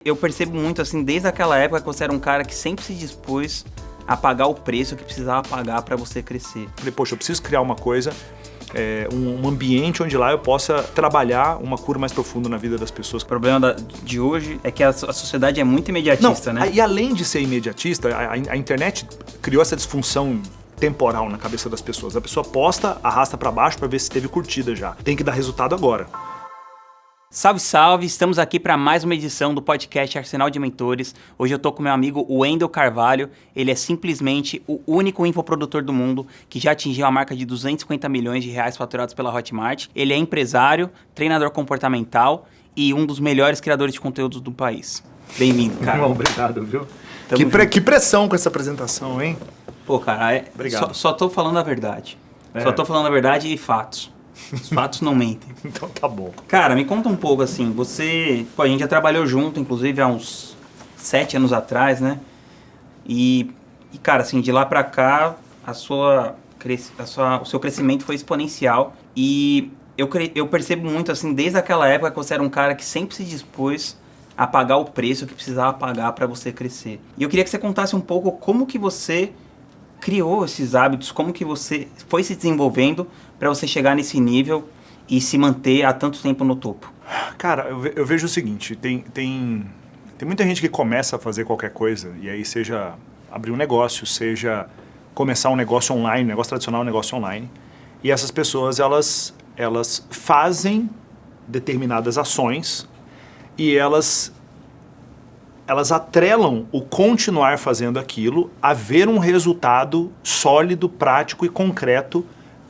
Eu percebo muito, assim, desde aquela época que você era um cara que sempre se dispôs a pagar o preço que precisava pagar para você crescer. Falei, poxa, eu preciso criar uma coisa, um ambiente onde lá eu possa trabalhar uma cura mais profunda na vida das pessoas. O problema de hoje é que a sociedade é muito imediatista, né? E além de ser imediatista, a internet criou essa disfunção temporal na cabeça das pessoas. A pessoa posta, arrasta para baixo para ver se teve curtida já. Tem que dar resultado agora. Salve, salve! Estamos aqui para mais uma edição do podcast Arsenal de Mentores. Hoje eu tô com meu amigo Wendel Carvalho. Ele é simplesmente o único infoprodutor do mundo que já atingiu a marca de 250 milhões de reais faturados pela Hotmart. Ele é empresário, treinador comportamental e um dos melhores criadores de conteúdos do país. Bem-vindo, cara. Obrigado, viu? Que pressão com essa apresentação, hein? Pô, cara, Obrigado. Só tô falando a verdade. Só tô falando a verdade e fatos. Os fatos não mentem. Então tá bom. Cara, me conta um pouco assim, a gente já trabalhou junto, inclusive há uns 7 anos atrás, né? E cara, assim, de lá pra cá, o seu crescimento foi exponencial. E eu percebo muito, assim, desde aquela época que você era um cara que sempre se dispôs a pagar o preço que precisava pagar pra você crescer. E eu queria que você contasse um pouco como que você criou esses hábitos, como que você foi se desenvolvendo para você chegar nesse nível e se manter há tanto tempo no topo? Cara, eu vejo o seguinte, tem muita gente que começa a fazer qualquer coisa, e aí seja abrir um negócio, seja começar um negócio online, negócio tradicional, um negócio online, e essas pessoas, elas fazem determinadas ações e elas atrelam o continuar fazendo aquilo a ver um resultado sólido, prático e concreto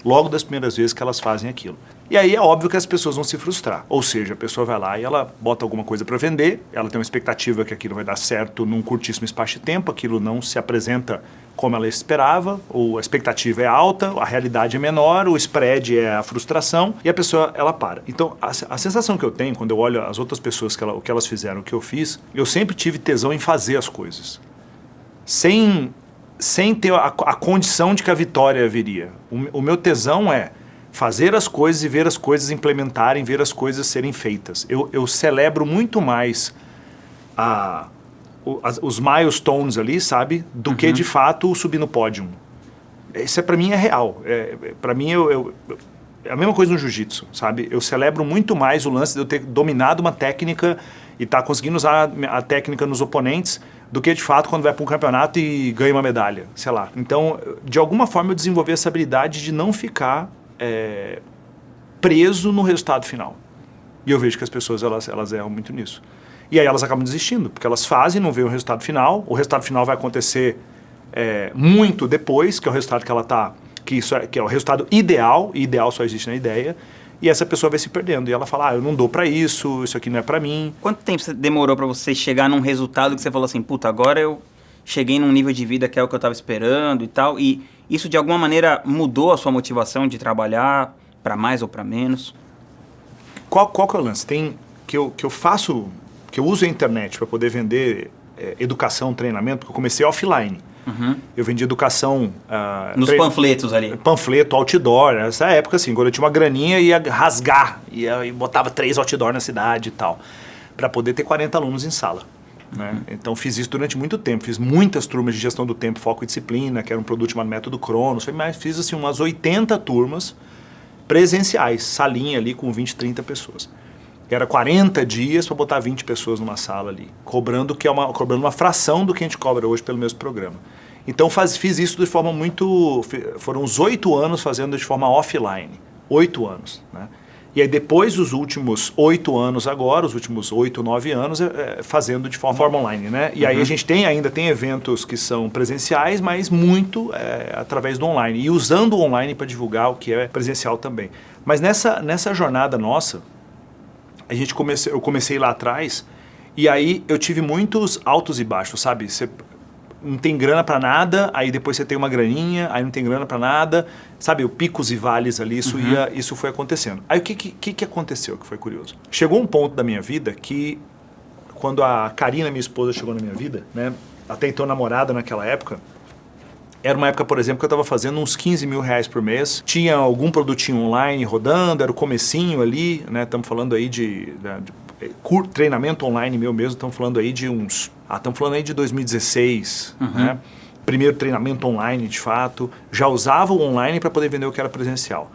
logo das primeiras vezes que elas fazem aquilo. E aí é óbvio que as pessoas vão se frustrar. Ou seja, a pessoa vai lá e ela bota alguma coisa para vender, ela tem uma expectativa que aquilo vai dar certo num curtíssimo espaço de tempo, aquilo não se apresenta como ela esperava, ou a expectativa é alta, a realidade é menor, o spread é a frustração, e a pessoa, ela para. Então, a sensação que eu tenho quando eu olho as outras pessoas, o que elas fizeram, o que eu fiz, eu sempre tive tesão em fazer as coisas. Sem ter a condição de que a vitória viria. O meu tesão é fazer as coisas e ver as coisas implementarem, ver as coisas serem feitas. Eu celebro muito mais os milestones ali, sabe? Do que, de fato, subir no pódio. Isso para mim é real. Para mim, é a mesma coisa no jiu-jitsu, sabe? Eu celebro muito mais o lance de eu ter dominado uma técnica e estar conseguindo usar a técnica nos oponentes do que, de fato, quando vai para um campeonato e ganha uma medalha, sei lá. Então, de alguma forma, eu desenvolvi essa habilidade de não ficar preso no resultado final. E eu vejo que as pessoas, elas erram muito nisso. E aí elas acabam desistindo, porque elas fazem, não veem o resultado final vai acontecer muito depois, que é o resultado que ela está, que é o resultado ideal, e ideal só existe na ideia, e essa pessoa vai se perdendo, e ela fala, eu não dou pra isso aqui não é pra mim. Quanto tempo demorou pra você chegar num resultado que você falou assim, puta, agora eu cheguei num nível de vida que é o que eu tava esperando e tal, e isso de alguma maneira mudou a sua motivação de trabalhar pra mais ou pra menos? Qual que é o lance? Que eu uso a internet para poder vender educação, treinamento, porque eu comecei offline. Eu vendi educação... Nos panfletos ali. Panfleto, outdoor. Nessa época, assim, quando eu tinha uma graninha, ia rasgar. E botava 3 outdoor na cidade e tal. Para poder ter 40 alunos em sala. Né? Então, fiz isso durante muito tempo. Fiz muitas turmas de gestão do tempo, foco e disciplina, que era um produto chamado Método Cronos. Fiz, assim, umas 80 turmas presenciais. Salinha ali com 20, 30 pessoas. Era 40 dias para botar 20 pessoas numa sala ali, cobrando uma fração do que a gente cobra hoje pelo mesmo programa. Então fiz isso de forma foram uns 8 anos fazendo de forma offline, 8 anos. Né? E aí depois os últimos 8 anos agora, os últimos 8, 9 anos, fazendo de forma online. Né? E aí a gente ainda tem eventos que são presenciais, mas muito através do online. E usando o online para divulgar o que é presencial também. Mas nessa jornada nossa, eu comecei lá atrás e aí eu tive muitos altos e baixos, sabe? Você não tem grana pra nada, aí depois você tem uma graninha, aí não tem grana pra nada, sabe? Picos e vales ali, isso foi acontecendo. Aí o que aconteceu que foi curioso? Chegou um ponto da minha vida que quando a Karina, minha esposa, chegou na minha vida, né? Até então namorada naquela época, Era uma época, por exemplo, que eu estava fazendo uns 15 mil reais por mês. Tinha algum produtinho online rodando, era o comecinho ali, né? Estamos falando aí de treinamento online meu mesmo, estamos falando aí de uns... estamos falando aí de 2016, né? Primeiro treinamento online, de fato. Já usava o online para poder vender o que era presencial.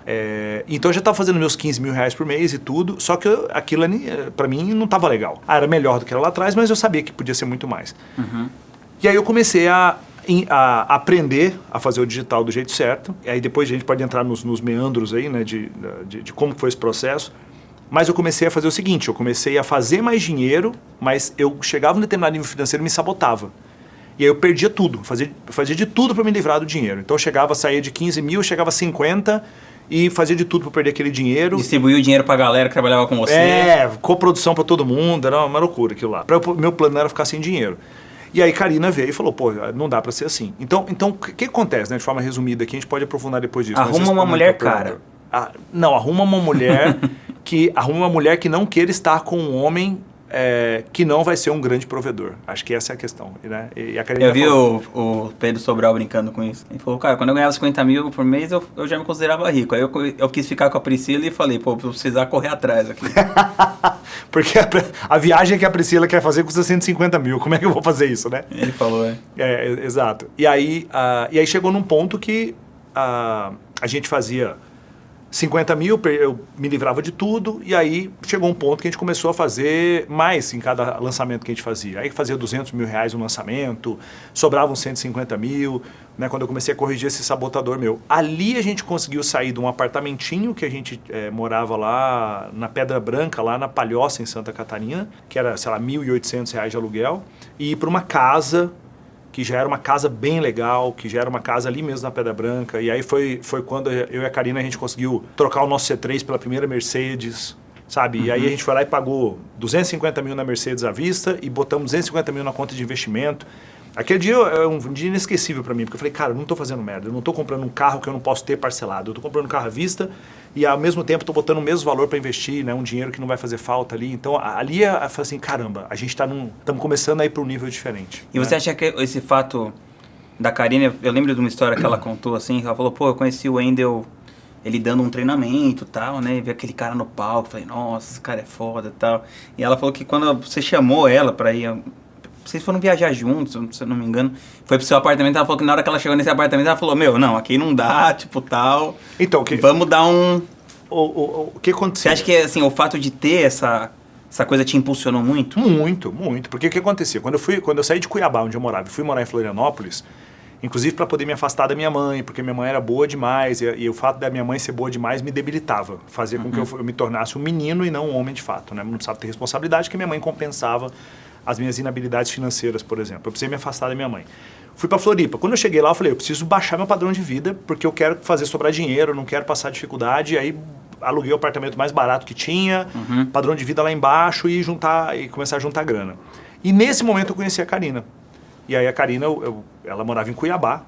Então eu já estava fazendo meus 15 mil reais por mês e tudo, só que aquilo para mim não estava legal. Era melhor do que era lá atrás, mas eu sabia que podia ser muito mais. E aí eu comecei a aprender a fazer o digital do jeito certo. E aí depois a gente pode entrar nos meandros aí, né, de como foi esse processo. Mas eu comecei a fazer o seguinte, eu comecei a fazer mais dinheiro, mas eu chegava num determinado nível financeiro e me sabotava. E aí eu perdia tudo, fazia de tudo para me livrar do dinheiro. Então eu chegava, saía de 15 mil, chegava a 50 e fazia de tudo para perder aquele dinheiro. Distribuía o dinheiro para a galera que trabalhava com você. Coprodução para todo mundo, era uma loucura aquilo lá. Meu plano era ficar sem dinheiro. E aí Karina veio e falou, pô, não dá para ser assim. Então o que acontece, né? De forma resumida aqui, a gente pode aprofundar depois disso. Arruma uma mulher cara. Não, arruma uma mulher que não queira estar com um homem que não vai ser um grande provedor. Acho que essa é a questão. Né? E a Karina eu vi o Pedro Sobral brincando com isso. Ele falou, cara, quando eu ganhava 50 mil por mês, eu já me considerava rico. Aí eu quis ficar com a Priscila e falei, pô, vou precisar correr atrás aqui. Porque a viagem que a Priscila quer fazer custa 150 mil. Como é que eu vou fazer isso, né? Ele falou, exato. E aí chegou num ponto que a gente fazia 50 mil, eu me livrava de tudo, e aí chegou um ponto que a gente começou a fazer mais em cada lançamento que a gente fazia. Aí fazia 200 mil reais no lançamento, sobravam 150 mil, né, quando eu comecei a corrigir esse sabotador meu. Ali a gente conseguiu sair de um apartamentinho que a gente morava lá na Pedra Branca, lá na Palhoça, em Santa Catarina, que era, sei lá, R$ 1.800 de aluguel, e ir para uma casa que já era uma casa bem legal, que já era uma casa ali mesmo na Pedra Branca. E aí foi quando eu e a Karina a gente conseguiu trocar o nosso C3 pela primeira Mercedes, sabe? E aí a gente foi lá e pagou 250 mil na Mercedes à vista e botamos 250 mil na conta de investimento. Aquele dia é um dia inesquecível para mim, porque eu falei, cara, eu não estou fazendo merda, eu não estou comprando um carro que eu não posso ter parcelado, eu estou comprando um carro à vista e ao mesmo tempo estou botando o mesmo valor para investir, né, um dinheiro que não vai fazer falta ali. Então ali eu falei assim, caramba, a gente estamos começando a ir para um nível diferente. E você acha que esse fato da Karina, eu lembro de uma história que ela contou assim, ela falou, pô, eu conheci o Wendel, ele dando um treinamento e tal, né, vi aquele cara no palco, falei, nossa, esse cara é foda e tal. E ela falou que quando você chamou ela para ir... Vocês foram viajar juntos, se eu não me engano. Foi pro seu apartamento, ela falou que na hora que ela chegou nesse apartamento, ela falou, não, aqui não dá, tipo, tal. Então, vamos dar um... O que aconteceu? Você acha que, assim, o fato de ter essa coisa te impulsionou muito? Muito, muito. Porque o que acontecia? Quando eu saí de Cuiabá, onde eu morava, e fui morar em Florianópolis, inclusive para poder me afastar da minha mãe, porque minha mãe era boa demais, e o fato da minha mãe ser boa demais me debilitava. Fazia com que eu me tornasse um menino e não um homem de fato, né? Não precisava ter responsabilidade, que minha mãe compensava as minhas inabilidades financeiras, por exemplo. Eu precisei me afastar da minha mãe. Fui para Floripa. Quando eu cheguei lá, eu falei, eu preciso baixar meu padrão de vida, porque eu quero fazer sobrar dinheiro, eu não quero passar dificuldade. Aí aluguei o apartamento mais barato que tinha, padrão de vida lá embaixo e começar a juntar grana. E nesse momento eu conheci a Karina. E aí a Karina, ela morava em Cuiabá,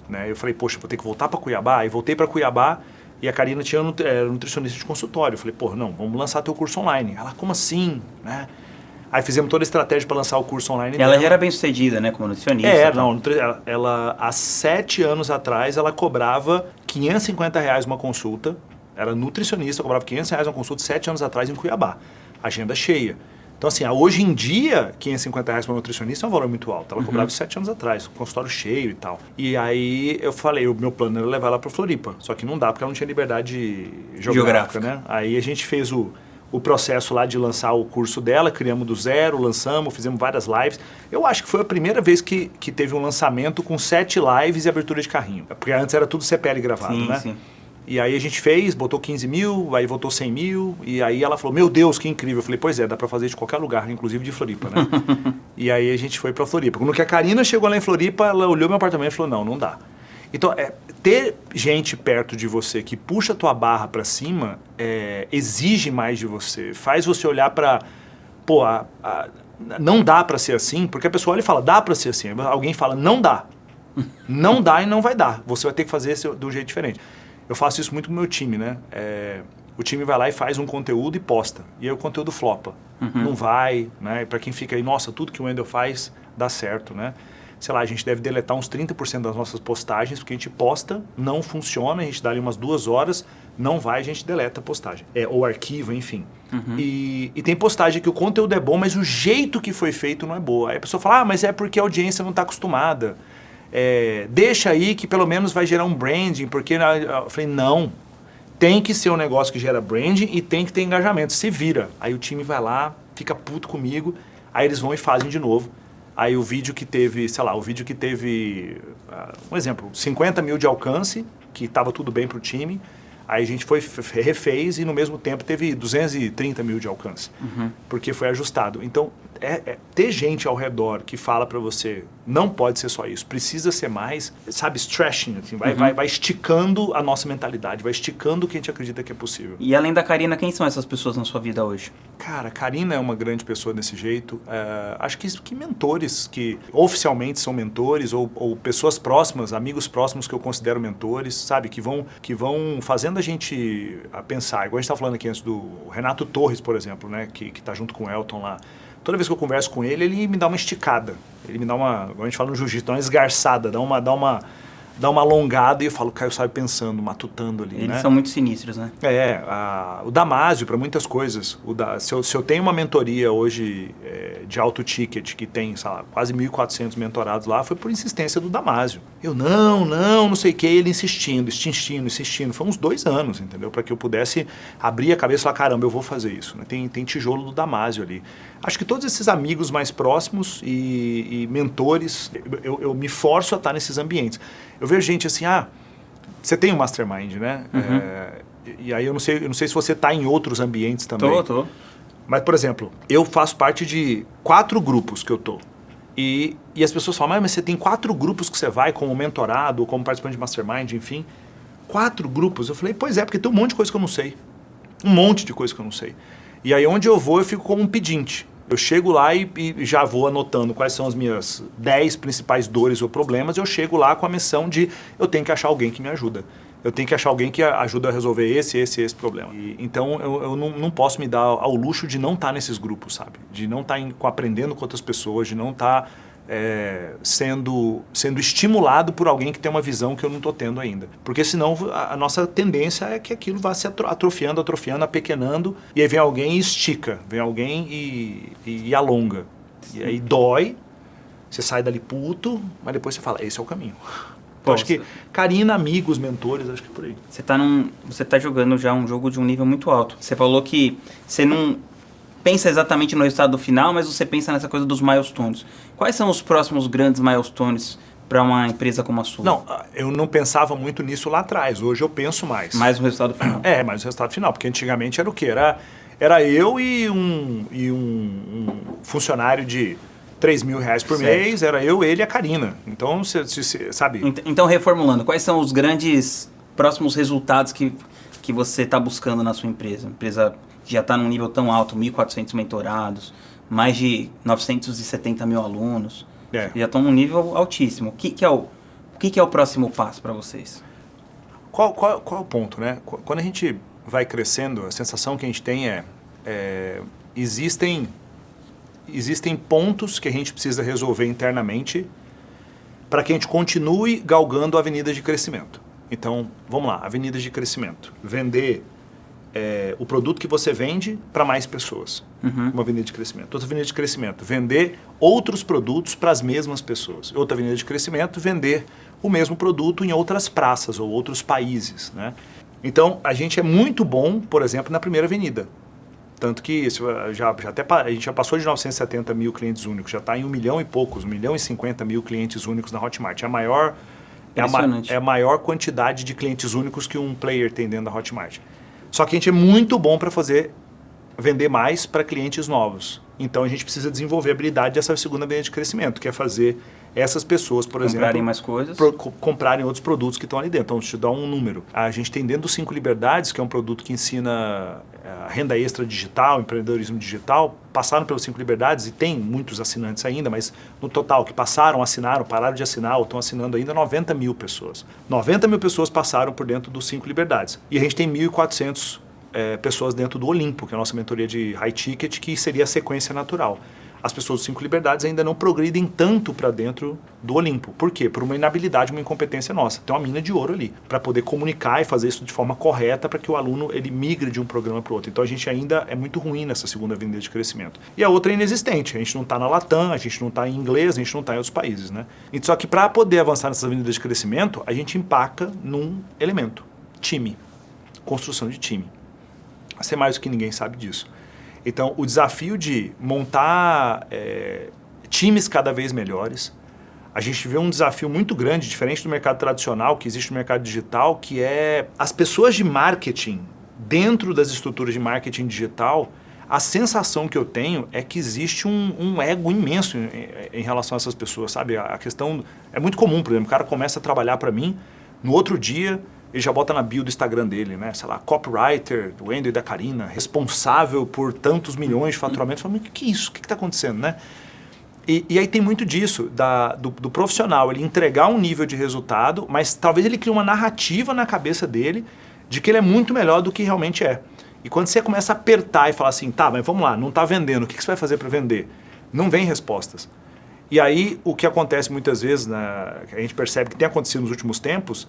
né? Eu falei, poxa, vou ter que voltar para Cuiabá. E voltei para Cuiabá e a Karina era nutricionista de consultório. Eu falei, pô, não, vamos lançar teu curso online. Ela, como assim, né? Aí fizemos toda a estratégia para lançar o curso online. Ela já era bem sucedida, né, como nutricionista. Ela há 7 anos atrás, ela cobrava R$550 uma consulta. Era nutricionista, cobrava R$500 uma consulta 7 anos atrás em Cuiabá. Agenda cheia. Então, assim, hoje em dia, R$550 para uma nutricionista é um valor muito alto. Ela cobrava 7 anos atrás, consultório cheio e tal. E aí eu falei, o meu plano era levar ela para Floripa. Só que não dá, porque ela não tinha liberdade geográfica, né? Aí a gente fez o processo lá de lançar o curso dela, criamos do zero, lançamos, fizemos várias lives. Eu acho que foi a primeira vez que teve um lançamento com 7 lives e abertura de carrinho. Porque antes era tudo CPL gravado, né? Sim. E aí a gente fez, botou 15 mil, aí voltou 100 mil, e aí ela falou, meu Deus, que incrível. Eu falei, pois é, dá pra fazer de qualquer lugar, inclusive de Floripa, né? E aí a gente foi pra Floripa. Quando que a Karina chegou lá em Floripa, ela olhou meu apartamento e falou, não dá. Então, ter gente perto de você que puxa a tua barra para cima exige mais de você. Faz você olhar para... Pô, não dá para ser assim, porque a pessoa olha e fala, dá para ser assim. Alguém fala, não dá. Não dá e não vai dar. Você vai ter que fazer de um jeito diferente. Eu faço isso muito com o meu time, né? O time vai lá e faz um conteúdo e posta. E aí o conteúdo flopa. Não vai, né? Para quem fica aí, nossa, tudo que o Wendel faz dá certo, né? sei lá, a gente deve deletar uns 30% das nossas postagens, porque a gente posta, não funciona, a gente dá ali umas 2 horas, não vai, a gente deleta a postagem. Ou arquiva, enfim. E tem postagem que o conteúdo é bom, mas o jeito que foi feito não é boa. Aí a pessoa fala, mas é porque a audiência não está acostumada. Deixa aí que pelo menos vai gerar um branding, porque eu falei, não. Tem que ser um negócio que gera branding e tem que ter engajamento. Se vira. Aí o time vai lá, fica puto comigo, aí eles vão e fazem de novo. Aí o vídeo que teve, sei lá, um exemplo, 50 mil de alcance, que estava tudo bem para o time, aí a gente refez e no mesmo tempo teve 230 mil de alcance, porque foi ajustado. Então, ter gente ao redor que fala para você, não pode ser só isso, precisa ser mais, sabe, stretching, assim, vai esticando a nossa mentalidade, vai esticando o que a gente acredita que é possível. E além da Karina, quem são essas pessoas na sua vida hoje? Cara, a Karina é uma grande pessoa desse jeito. Acho que mentores, que oficialmente são mentores, ou pessoas próximas, amigos próximos que eu considero mentores, sabe, que vão fazendo a gente pensar. Igual a gente estava falando aqui antes do Renato Torres, por exemplo, né, que está junto com o Elton lá. Toda vez que eu converso com ele, ele me dá uma esticada. Ele me dá igual a gente fala no jiu-jitsu, dá uma esgarçada, dá uma alongada e eu falo, Caio sabe pensando, matutando ali, Eles né? são muito sinistros, né? O Damásio para muitas coisas. Se eu tenho uma mentoria hoje de alto ticket, que tem, sei lá, quase 1.400 mentorados lá, foi por insistência do Damásio. Eu, não sei o que, ele insistindo. Foi uns 2 anos, entendeu? Para que eu pudesse abrir a cabeça e falar, caramba, eu vou fazer isso, né? Tem tijolo do Damásio ali. Acho que todos esses amigos mais próximos e mentores, eu me forço a estar nesses ambientes. Eu vejo gente assim, você tem um mastermind, né? E aí eu não sei se você está em outros ambientes também. Tô. Mas, por exemplo, eu faço parte de 4 grupos que eu tô. E as pessoas falam, mas você tem 4 grupos que você vai como mentorado ou como participante de mastermind, enfim. 4 grupos? Eu falei, pois é, porque tem um monte de coisa que eu não sei. Um monte de coisa que eu não sei. E aí onde eu vou, eu fico como um pedinte. Eu chego lá e já vou anotando quais são as minhas 10 principais dores ou problemas. Eu chego lá com a missão de eu tenho que achar alguém que me ajuda. Eu tenho que achar alguém que ajuda a resolver esse problema. Então eu não posso me dar ao luxo de não estar nesses grupos, sabe? De não estar aprendendo com outras pessoas, de não estar sendo estimulado por alguém que tem uma visão que eu não estou tendo ainda. Porque senão a nossa tendência é que aquilo vá se atrofiando, apequenando, e aí vem alguém e estica, vem alguém e alonga. Sim. E aí dói, você sai dali puto, mas depois você fala, esse é o caminho. Então, acho que Karina, amigos, mentores, acho que é por aí. Você tá jogando já um jogo de um nível muito alto. Você falou que você não pensa exatamente no resultado final, mas você pensa nessa coisa dos milestones. Quais são os próximos grandes milestones para uma empresa como a sua? Não, eu não pensava muito nisso lá atrás. Hoje eu penso mais. Mais no resultado final. Mais no resultado final. Porque antigamente era o quê? Era eu e um funcionário de R$3.000 por mês, era eu, ele e a Karina. Então, você sabe... Então, reformulando, quais são os grandes próximos resultados que você está buscando na sua empresa? A empresa já está num nível tão alto, 1.400 mentorados, mais de 970 mil alunos, já estão num nível altíssimo. O que é o próximo passo para vocês? Qual é o ponto, né? Quando a gente vai crescendo, a sensação que a gente tem existem pontos que a gente precisa resolver internamente para que a gente continue galgando avenidas de crescimento. Então, vamos lá, avenidas de crescimento. Vender o produto que você vende para mais pessoas. Uma avenida de crescimento. Outra avenida de crescimento, vender outros produtos para as mesmas pessoas. Outra avenida de crescimento, vender o mesmo produto em outras praças ou outros países, né? Então, a gente é muito bom, por exemplo, na primeira avenida. Tanto que a gente já passou de 970 mil clientes únicos, já está em 1 milhão e poucos, 1.050.000 clientes únicos na Hotmart. É a maior quantidade de clientes únicos que um player tem dentro da Hotmart. Só que a gente é muito bom para vender mais para clientes novos. Então a gente precisa desenvolver a habilidade dessa segunda avenida de crescimento, que é fazer essas pessoas, por exemplo... Comprarem mais coisas. Comprarem outros produtos que estão ali dentro. Então, deixa eu te dar um número. A gente tem dentro do 5 Liberdades, que é um produto que ensina renda extra digital, empreendedorismo digital, passaram pelos 5 Liberdades e tem muitos assinantes ainda, mas no total, que passaram, assinaram, pararam de assinar ou estão assinando ainda 90 mil pessoas. 90 mil pessoas passaram por dentro dos 5 Liberdades. E a gente tem 1.400 pessoas dentro do Olimpo, que é a nossa mentoria de high ticket, que seria a sequência natural. as pessoas dos 5 liberdades ainda não progridem tanto para dentro do Olimpo. Por quê? Por uma inabilidade, uma incompetência nossa. Tem uma mina de ouro ali para poder comunicar e fazer isso de forma correta para que o aluno ele migre de um programa para o outro. Então a gente ainda é muito ruim nessa segunda avenida de crescimento. E a outra é inexistente. A gente não está na Latam, a gente não está em inglês, a gente não está em outros países, né? E só que para poder avançar nessas avenidas de crescimento, a gente empaca num elemento: time, construção de time. Você mais do que ninguém sabe disso. Então, o desafio de montar times cada vez melhores, a gente vê um desafio muito grande, diferente do mercado tradicional, que existe no mercado digital, que é as pessoas de marketing, dentro das estruturas de marketing digital, a sensação que eu tenho é que existe um ego imenso em relação a essas pessoas, sabe? A questão é muito comum, por exemplo, o cara começa a trabalhar para mim, no outro dia ele já bota na bio do Instagram dele, né? Sei lá, copywriter do Wendel e da Karina, responsável por tantos milhões de faturamento. Fala, mas o que é isso? O que está acontecendo, né? E aí tem muito disso, do profissional, ele entregar um nível de resultado, mas talvez ele crie uma narrativa na cabeça dele de que ele é muito melhor do que realmente é. E quando você começa a apertar e falar assim, tá, mas vamos lá, não está vendendo, o que você vai fazer para vender? Não vem respostas. E aí o que acontece muitas vezes, que a gente percebe que tem acontecido nos últimos tempos,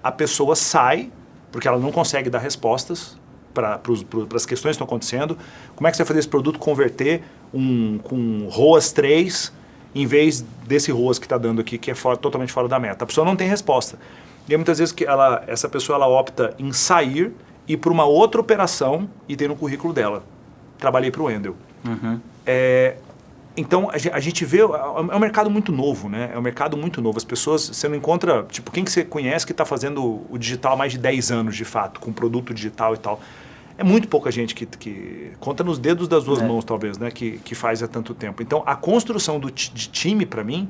a pessoa sai, porque ela não consegue dar respostas para as questões que estão acontecendo. Como é que você vai fazer esse produto converter com ROAS 3 em vez desse ROAS que está dando aqui, que é totalmente fora da meta? A pessoa não tem resposta. E aí, muitas vezes essa pessoa ela opta em sair e ir para uma outra operação e ter no currículo dela: trabalhei para o Wendel. Uhum. Então, a gente vê, é um mercado muito novo, né? É um mercado muito novo. As pessoas, você não encontra, tipo, quem que você conhece que está fazendo o digital há mais de 10 anos, de fato, com produto digital e tal. É muito pouca gente que conta nos dedos das duas mãos, talvez, né? Que faz há tanto tempo. Então, a construção de time, para mim,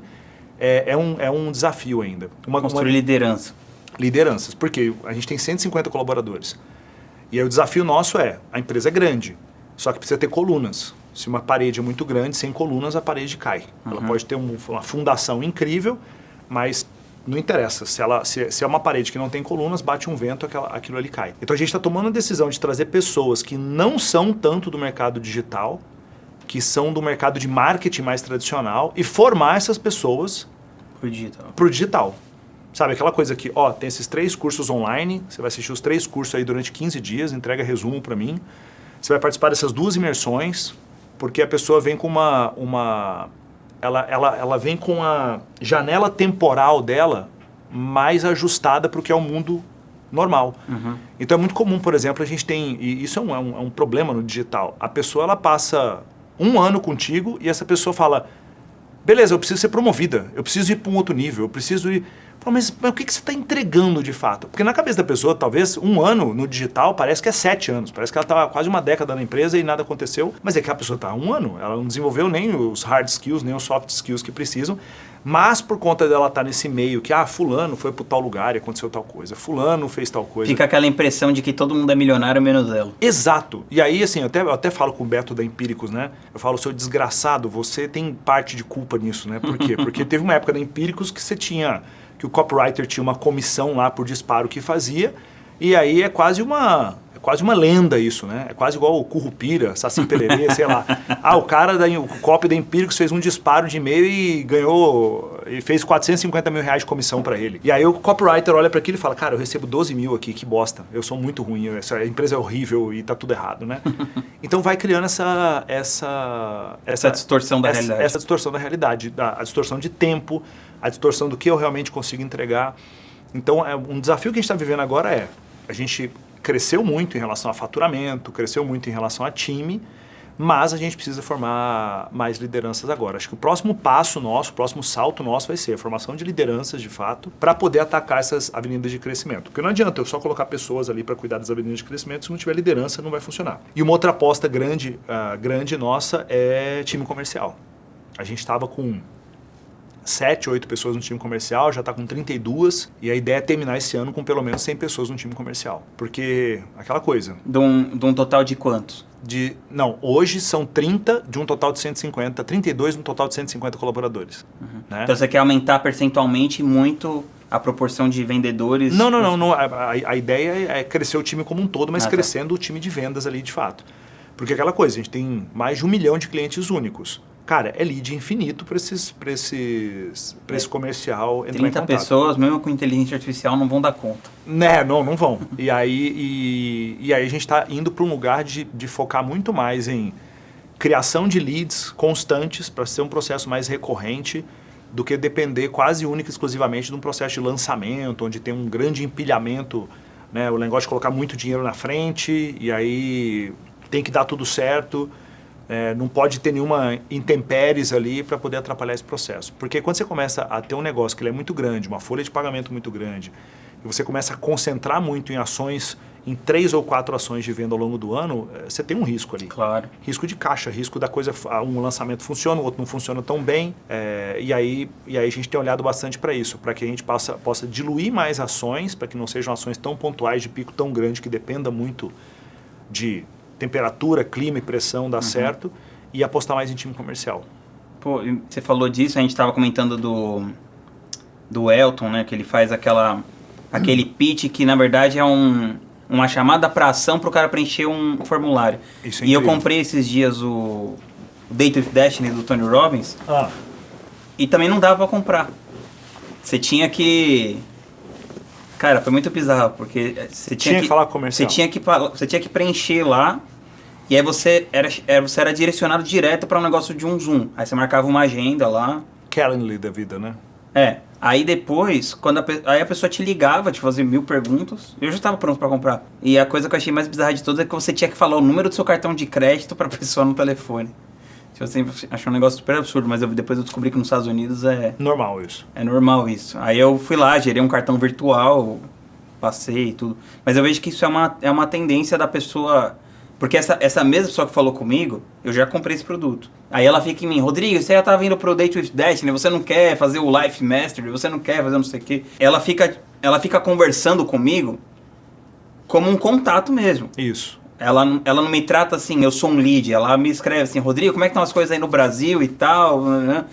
é um desafio ainda. Construir liderança. Lideranças, porque a gente tem 150 colaboradores. E aí o desafio nosso a empresa é grande, só que precisa ter colunas. Se uma parede é muito grande, sem colunas, a parede cai. Uhum. Ela pode ter uma fundação incrível, mas não interessa. Se é uma parede que não tem colunas, bate um vento, aquilo ali cai. Então a gente está tomando a decisão de trazer pessoas que não são tanto do mercado digital, que são do mercado de marketing mais tradicional, e formar essas pessoas para o digital. Sabe, aquela coisa que, tem esses 3 cursos online, você vai assistir os 3 cursos aí durante 15 dias, entrega resumo para mim. Você vai participar dessas 2 imersões, porque a pessoa vem com ela vem com a janela temporal dela mais ajustada para o que é o mundo normal. Uhum. Então é muito comum, por exemplo, a gente tem, e isso é um problema no digital, a pessoa ela passa 1 ano contigo e essa pessoa fala, beleza, eu preciso ser promovida, eu preciso ir para um outro nível, eu preciso ir... Mas o que você está entregando de fato? Porque na cabeça da pessoa, talvez 1 ano no digital parece que é 7 anos. Parece que ela está quase uma década na empresa e nada aconteceu. Mas é que a pessoa está há 1 ano. Ela não desenvolveu nem os hard skills, nem os soft skills que precisam. Mas por conta dela estar nesse meio que, fulano foi para tal lugar e aconteceu tal coisa. Fulano fez tal coisa. Fica aquela impressão de que todo mundo é milionário menos ela. Exato. E aí, assim, eu até falo com o Beto da Empíricos, né? Eu falo, seu desgraçado, você tem parte de culpa nisso, né? Por quê? Porque teve uma época da Empíricos que que o copywriter tinha uma comissão lá por disparo que fazia, e aí é quase uma lenda isso, né? É quase igual o Currupira, Saci Pererê, sei lá. O copy da Empíricos fez um disparo de e-mail e ganhou, e fez 450 mil reais de comissão para ele. E aí o copywriter olha para aquilo e fala, cara, eu recebo 12 mil aqui, que bosta, eu sou muito ruim, essa empresa é horrível e tá tudo errado, né? Então vai criando essa distorção da realidade. Essa distorção da realidade, a distorção de tempo, a distorção do que eu realmente consigo entregar. Então, um desafio que a gente está vivendo agora a gente cresceu muito em relação a faturamento, cresceu muito em relação a time, mas a gente precisa formar mais lideranças agora. Acho que o próximo passo nosso, o próximo salto nosso vai ser a formação de lideranças, de fato, para poder atacar essas avenidas de crescimento. Porque não adianta eu só colocar pessoas ali para cuidar das avenidas de crescimento, se não tiver liderança não vai funcionar. E uma outra aposta grande nossa é time comercial. A gente estava com 7, 8 pessoas no time comercial, já está com 32, e a ideia é terminar esse ano com pelo menos 100 pessoas no time comercial. Porque, aquela coisa... De um total de quantos? Hoje são 30 de um total de 150, 32 de um total de 150 colaboradores. Uhum. Né? Então você quer aumentar percentualmente muito a proporção de vendedores? Não. A ideia é crescer o time como um todo, mas crescendo o time de vendas ali de fato. Porque aquela coisa, a gente tem mais de 1 milhão de clientes únicos. Cara, é lead infinito para esse comercial entrar 30 em contato. pessoas, mesmo com inteligência artificial, não vão dar conta. Né, não vão. E aí a gente está indo para um lugar de focar muito mais em criação de leads constantes para ser um processo mais recorrente do que depender quase única e exclusivamente de um processo de lançamento, onde tem um grande empilhamento, né, o negócio de colocar muito dinheiro na frente e aí tem que dar tudo certo. Não pode ter nenhuma intempéries ali para poder atrapalhar esse processo. Porque quando você começa a ter um negócio que ele é muito grande, uma folha de pagamento muito grande, e você começa a concentrar muito em ações, em 3 ou 4 ações de venda ao longo do ano, você tem um risco ali. Claro. Risco de caixa, risco da coisa, um lançamento funciona, o outro não funciona tão bem. E aí a gente tem olhado bastante para isso, para que a gente possa diluir mais ações, para que não sejam ações tão pontuais, de pico tão grande, que dependa muito de temperatura, clima e pressão dar certo, e apostar mais em time comercial. Pô, você falou disso, a gente estava comentando do Elton, né, que ele faz aquele pitch que na verdade é uma chamada para ação para o cara preencher um formulário. Isso é e eu incrível. comprei esses dias o Date with Destiny do Tony Robbins e também não dava para comprar. Você tinha que... Cara, foi muito bizarro, porque você tinha que falar comercial. Você tinha que preencher lá, e aí você era direcionado direto para um negócio de um Zoom. Aí você marcava uma agenda lá. Calendly da vida, né? Aí depois, aí a pessoa te ligava, te fazia 1000 perguntas, eu já estava pronto para comprar. E a coisa que eu achei mais bizarra de todas é que você tinha que falar o número do seu cartão de crédito para a pessoa no telefone. Tipo assim, achei um negócio super absurdo, mas depois eu descobri que nos Estados Unidos normal isso. É normal isso. Aí eu fui lá, gerei um cartão virtual, passei e tudo. Mas eu vejo que isso é uma tendência da pessoa... Porque essa mesma pessoa que falou comigo, eu já comprei esse produto. Aí ela fica em mim, Rodrigo, você já tá vindo pro Date with Destiny, você não quer fazer o Life Mastery, você não quer fazer não sei o quê. Ela fica conversando comigo como um contato mesmo. Isso. Ela não me trata assim, eu sou um lead. Ela me escreve assim, Rodrigo, como é que estão as coisas aí no Brasil e tal, né?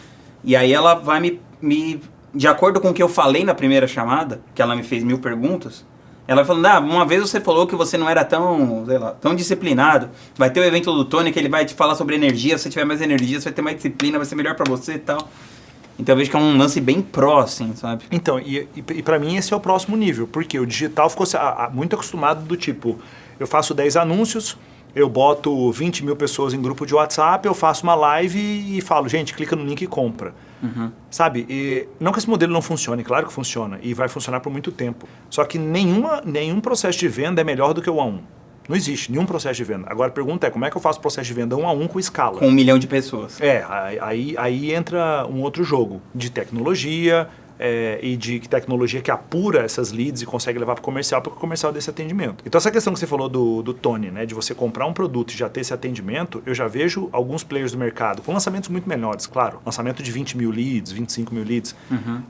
E aí ela vai me... De acordo com o que eu falei na primeira chamada, que ela me fez 1000 perguntas, ela vai falando, uma vez você falou que você não era tão disciplinado. Vai ter o evento do Tony que ele vai te falar sobre energia, se você tiver mais energia, você vai ter mais disciplina, vai ser melhor pra você e tal. Então eu vejo que é um lance bem pró, assim, sabe? Então, e pra mim esse é o próximo nível, porque o digital ficou muito acostumado do tipo, eu faço 10 anúncios, eu boto 20 mil pessoas em grupo de WhatsApp, eu faço uma live e falo, gente, clica no link e compra. Sabe? E não que esse modelo não funcione, claro que funciona, e vai funcionar por muito tempo. Só que nenhum processo de venda é melhor do que o 1 a 1. Não existe nenhum processo de venda. Agora a pergunta é, como é que eu faço processo de venda 1 a 1 com escala? Com 1 milhão de pessoas. Aí entra um outro jogo de tecnologia, e de tecnologia que apura essas leads e consegue levar para o comercial, porque o comercial é desse atendimento. Então essa questão que você falou do Tony, né, de você comprar um produto e já ter esse atendimento, eu já vejo alguns players do mercado, com lançamentos muito menores, claro, lançamento de 20 mil leads, 25 mil leads,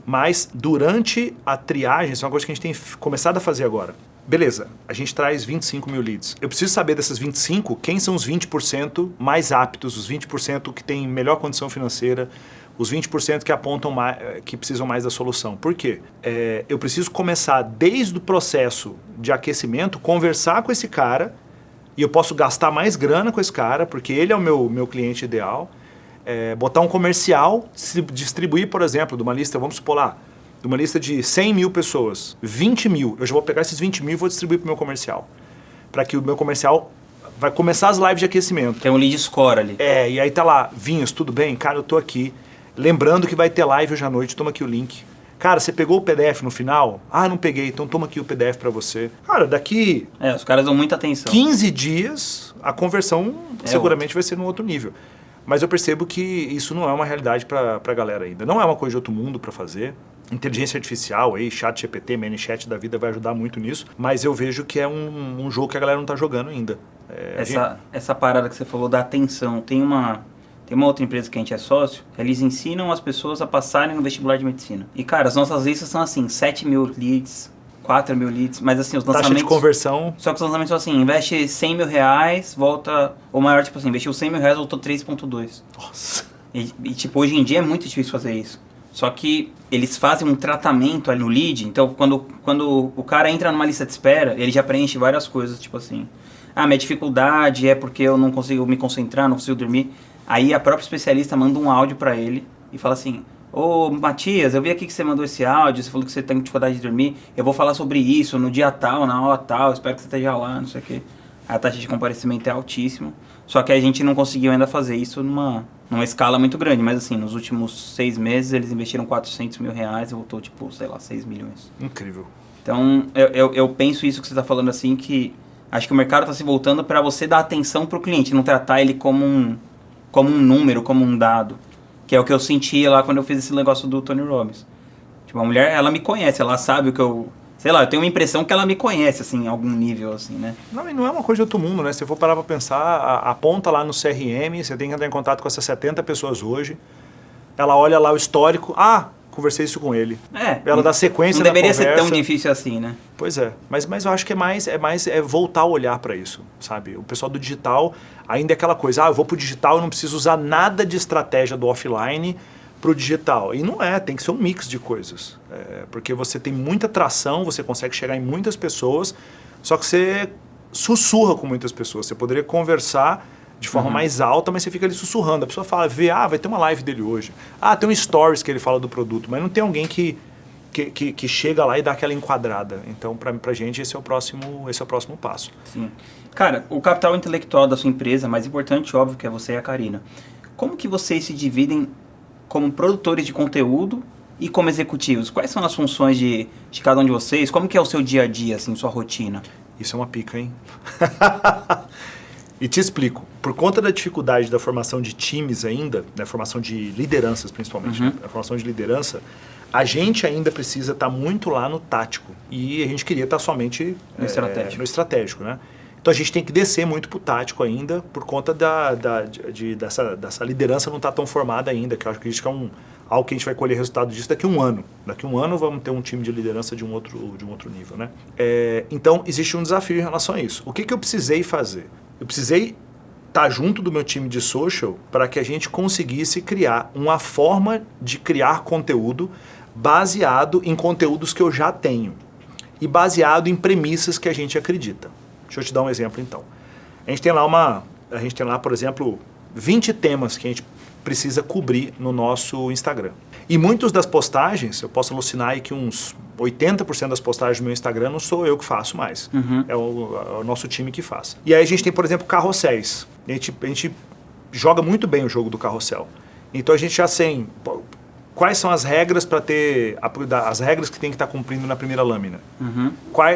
mas durante a triagem, isso é uma coisa que a gente tem começado a fazer agora. Beleza, a gente traz 25 mil leads. Eu preciso saber dessas 25, quem são os 20% mais aptos, os 20% que têm melhor condição financeira, os 20% que apontam mais, que precisam mais da solução. Por quê? Eu preciso começar desde o processo de aquecimento, conversar com esse cara, e eu posso gastar mais grana com esse cara, porque ele é o meu cliente ideal, botar um comercial, distribuir, por exemplo, de uma lista, vamos supor lá, de uma lista de 100 mil pessoas, 20 mil, eu já vou pegar esses 20 mil e vou distribuir para o meu comercial. Para que o meu comercial vai começar as lives de aquecimento. Tem um lead score ali. E aí tá lá, Vinhos, tudo bem? Cara, eu tô aqui. Lembrando que vai ter live hoje à noite, toma aqui o link. Cara, você pegou o PDF no final? Ah, não peguei, então toma aqui o PDF para você. Cara, daqui... os caras dão muita atenção. 15 dias, a conversão seguramente vai ser num outro nível. Mas eu percebo que isso não é uma realidade para a galera ainda. Não é uma coisa de outro mundo para fazer. Inteligência artificial, aí, chat GPT, ManyChat da vida vai ajudar muito nisso. Mas eu vejo que é um jogo que a galera não tá jogando ainda. Essa parada que você falou da atenção, tem uma outra empresa que a gente é sócio, eles ensinam as pessoas a passarem no vestibular de medicina. E, cara, as nossas listas são assim, 7 mil leads, 4 mil leads, mas assim, os lançamentos... Taxa de conversão... Só que os lançamentos são assim, investe 100 mil reais, volta... Ou maior, tipo assim, investiu 100 mil reais, voltou 3,2. Nossa... E, tipo, hoje em dia é muito difícil fazer isso. Só que eles fazem um tratamento ali no lead, então quando o cara entra numa lista de espera, ele já preenche várias coisas, tipo assim... minha dificuldade é porque eu não consigo me concentrar, não consigo dormir... Aí a própria especialista manda um áudio para ele e fala assim: ô Matias, eu vi aqui que você mandou esse áudio, você falou que você tem dificuldade de dormir, eu vou falar sobre isso no dia tal, na hora tal, espero que você esteja lá, não sei o quê. A taxa de comparecimento é altíssima, só que a gente não conseguiu ainda fazer isso numa escala muito grande, mas assim, nos últimos 6 meses eles investiram 400 mil reais e voltou tipo, sei lá, 6 milhões. Incrível. Então, eu penso isso que você está falando assim, que acho que o mercado está se voltando para você dar atenção para o cliente, não tratar ele como um número, como um dado. Que é o que eu sentia lá quando eu fiz esse negócio do Tony Robbins. Tipo, a mulher, ela me conhece, ela sabe o que eu... Sei lá, eu tenho uma impressão que ela me conhece, assim, em algum nível, assim, né? Não, e não é uma coisa de outro mundo, né? Se você for parar pra pensar, aponta lá no CRM, você tem que entrar em contato com essas 70 pessoas hoje. Ela olha lá o histórico. Conversei isso com ele. Ela dá sequência na conversa. Não deveria ser tão difícil assim, né? Pois é. Mas eu acho que é voltar a olhar para isso, sabe? O pessoal do digital ainda é aquela coisa, eu vou pro digital, eu não preciso usar nada de estratégia do offline pro digital. E não é, tem que ser um mix de coisas. Porque você tem muita tração, você consegue chegar em muitas pessoas, só que você sussurra com muitas pessoas. Você poderia conversar de forma mais alta, mas você fica ali sussurrando. A pessoa fala, vai ter uma live dele hoje. Tem um stories que ele fala do produto, mas não tem alguém que chega lá e dá aquela enquadrada. Então, pra gente, esse é o próximo passo. Sim. Cara, o capital intelectual da sua empresa, mais importante, óbvio, que é você e a Karina. Como que vocês se dividem como produtores de conteúdo e como executivos? Quais são as funções de cada um de vocês? Como que é o seu dia a dia, assim, sua rotina? Isso é uma pica, hein? E te explico. Por conta da dificuldade da formação de times ainda, da formação de lideranças principalmente, né? A formação de liderança, a gente ainda precisa estar muito lá no tático. E a gente queria estar somente no estratégico, né? Então a gente tem que descer muito pro tático ainda, por conta dessa liderança não estar tão formada ainda, que eu acho que isso é algo que a gente vai colher resultado disso daqui a um ano. Daqui a um ano vamos ter um time de liderança de um outro nível, né? Então existe um desafio em relação a isso. O que eu precisei fazer? Eu precisei estar junto do meu time de social para que a gente conseguisse criar uma forma de criar conteúdo baseado em conteúdos que eu já tenho e baseado em premissas que a gente acredita. Deixa eu te dar um exemplo, então. A gente tem lá, por exemplo, 20 temas que a gente precisa cobrir no nosso Instagram. E muitas das postagens, eu posso alucinar aí que uns 80% das postagens do meu Instagram não sou eu que faço mais. É o nosso time que faz. E aí a gente tem, por exemplo, carrosséis. A gente joga muito bem o jogo do carrossel. Então a gente já tem... Quais são as regras para ter... As regras que tem que estar cumprindo na primeira lâmina.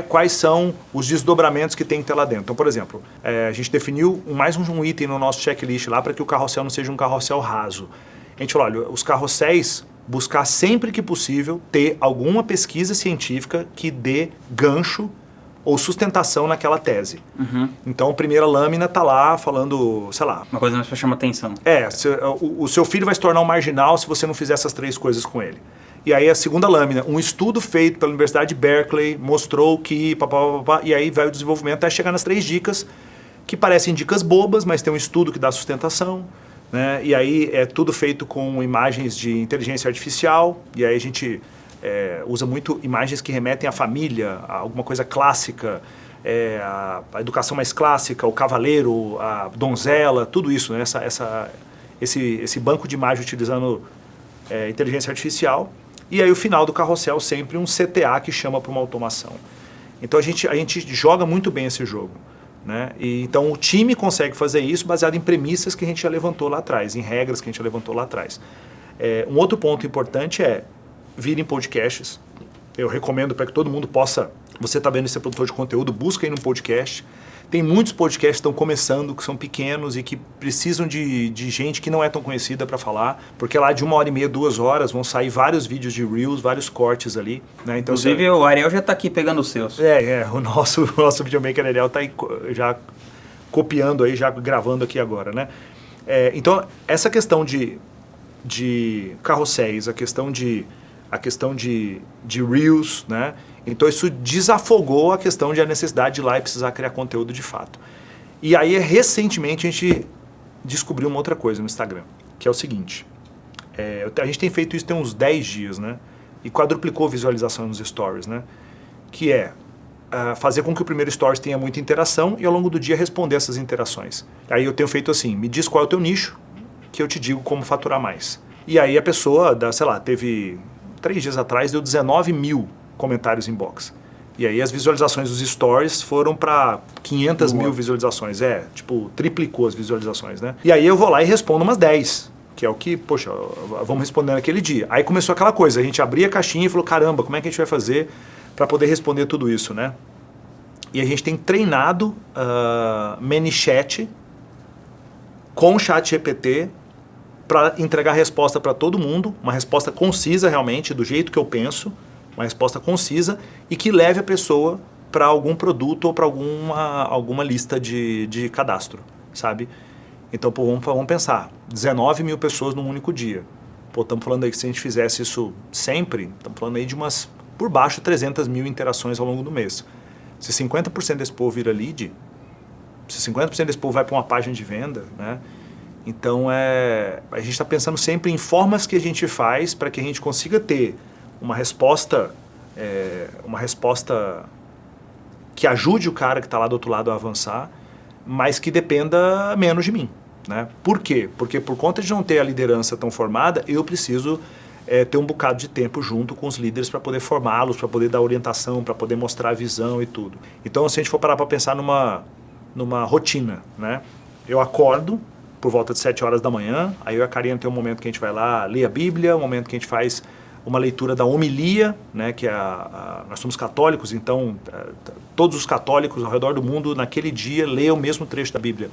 Quais são os desdobramentos que tem que ter lá dentro. Então, por exemplo, a gente definiu mais um item no nosso checklist lá para que o carrossel não seja um carrossel raso. A gente falou, olha, os carrosséis, buscar sempre que possível ter alguma pesquisa científica que dê gancho ou sustentação naquela tese. Então, a primeira lâmina está lá falando, sei lá... Uma coisa mais para chamar atenção. O seu filho vai se tornar um marginal se você não fizer essas 3 coisas com ele. E aí a segunda lâmina, um estudo feito pela Universidade de Berkeley mostrou que... e aí vai o desenvolvimento até chegar nas 3 dicas, que parecem dicas bobas, mas tem um estudo que dá sustentação. Né? E aí é tudo feito com imagens de inteligência artificial, e aí a gente... usa muito imagens que remetem à família, a alguma coisa clássica, a educação mais clássica, o cavaleiro, a donzela, tudo isso, né? Esse banco de imagens utilizando inteligência artificial. E aí o final do carrossel sempre um CTA que chama para uma automação. Então a gente joga muito bem esse jogo. Né? E, então o time consegue fazer isso baseado em premissas que a gente já levantou lá atrás, em regras que a gente já levantou lá atrás. Um outro ponto importante é virem podcasts. Eu recomendo para que todo mundo possa... Você está vendo esse produtor de conteúdo, busca aí no podcast. Tem muitos podcasts que estão começando, que são pequenos e que precisam de gente que não é tão conhecida para falar, porque lá de 1h30, 2 horas vão sair vários vídeos de Reels, vários cortes ali. Né? Então, inclusive o Ariel já está aqui pegando os seus. O nosso videomaker Ariel está aí já copiando, aí, já gravando aqui agora. Né? Então, essa questão de carrosséis, a questão de Reels, né? Então isso desafogou a questão de a necessidade de ir lá e precisar criar conteúdo de fato. E aí, recentemente, a gente descobriu uma outra coisa no Instagram, que é o seguinte, a gente tem feito isso tem uns 10 dias, né? E quadruplicou visualização nos stories, né? Que é fazer com que o primeiro stories tenha muita interação e ao longo do dia responder essas interações. Aí eu tenho feito assim, me diz qual é o teu nicho, que eu te digo como faturar mais. E aí a pessoa, sei lá, teve 3 dias atrás, deu 19 mil comentários inbox. E aí as visualizações dos stories foram para 500 mil visualizações. Tipo, triplicou as visualizações, né? E aí eu vou lá e respondo umas 10, que é o que, poxa, vamos responder naquele dia. Aí começou aquela coisa, a gente abria a caixinha e falou, caramba, como é que a gente vai fazer para poder responder tudo isso, né? E a gente tem treinado ManyChat com o ChatGPT para entregar resposta para todo mundo, uma resposta concisa realmente, do jeito que eu penso, uma resposta concisa e que leve a pessoa para algum produto ou para alguma lista de cadastro, sabe? Então, pô, vamos pensar, 19 mil pessoas num único dia. Pô, estamos falando aí que se a gente fizesse isso sempre, estamos falando aí de umas, por baixo, 300 mil interações ao longo do mês. Se 50% desse povo vira lead, se 50% desse povo vai para uma página de venda, né? Então, a gente está pensando sempre em formas que a gente faz para que a gente consiga ter uma resposta que ajude o cara que está lá do outro lado a avançar, mas que dependa menos de mim, né? Por quê? Porque por conta de não ter a liderança tão formada, eu preciso ter um bocado de tempo junto com os líderes para poder formá-los, para poder dar orientação, para poder mostrar a visão e tudo. Então, se a gente for parar para pensar numa rotina, né? Eu acordo por volta de 7 horas da manhã, aí eu e a Karina tem um momento que a gente vai lá ler a Bíblia, um momento que a gente faz uma leitura da homilia, né, que nós somos católicos, então todos os católicos ao redor do mundo naquele dia leem o mesmo trecho da Bíblia.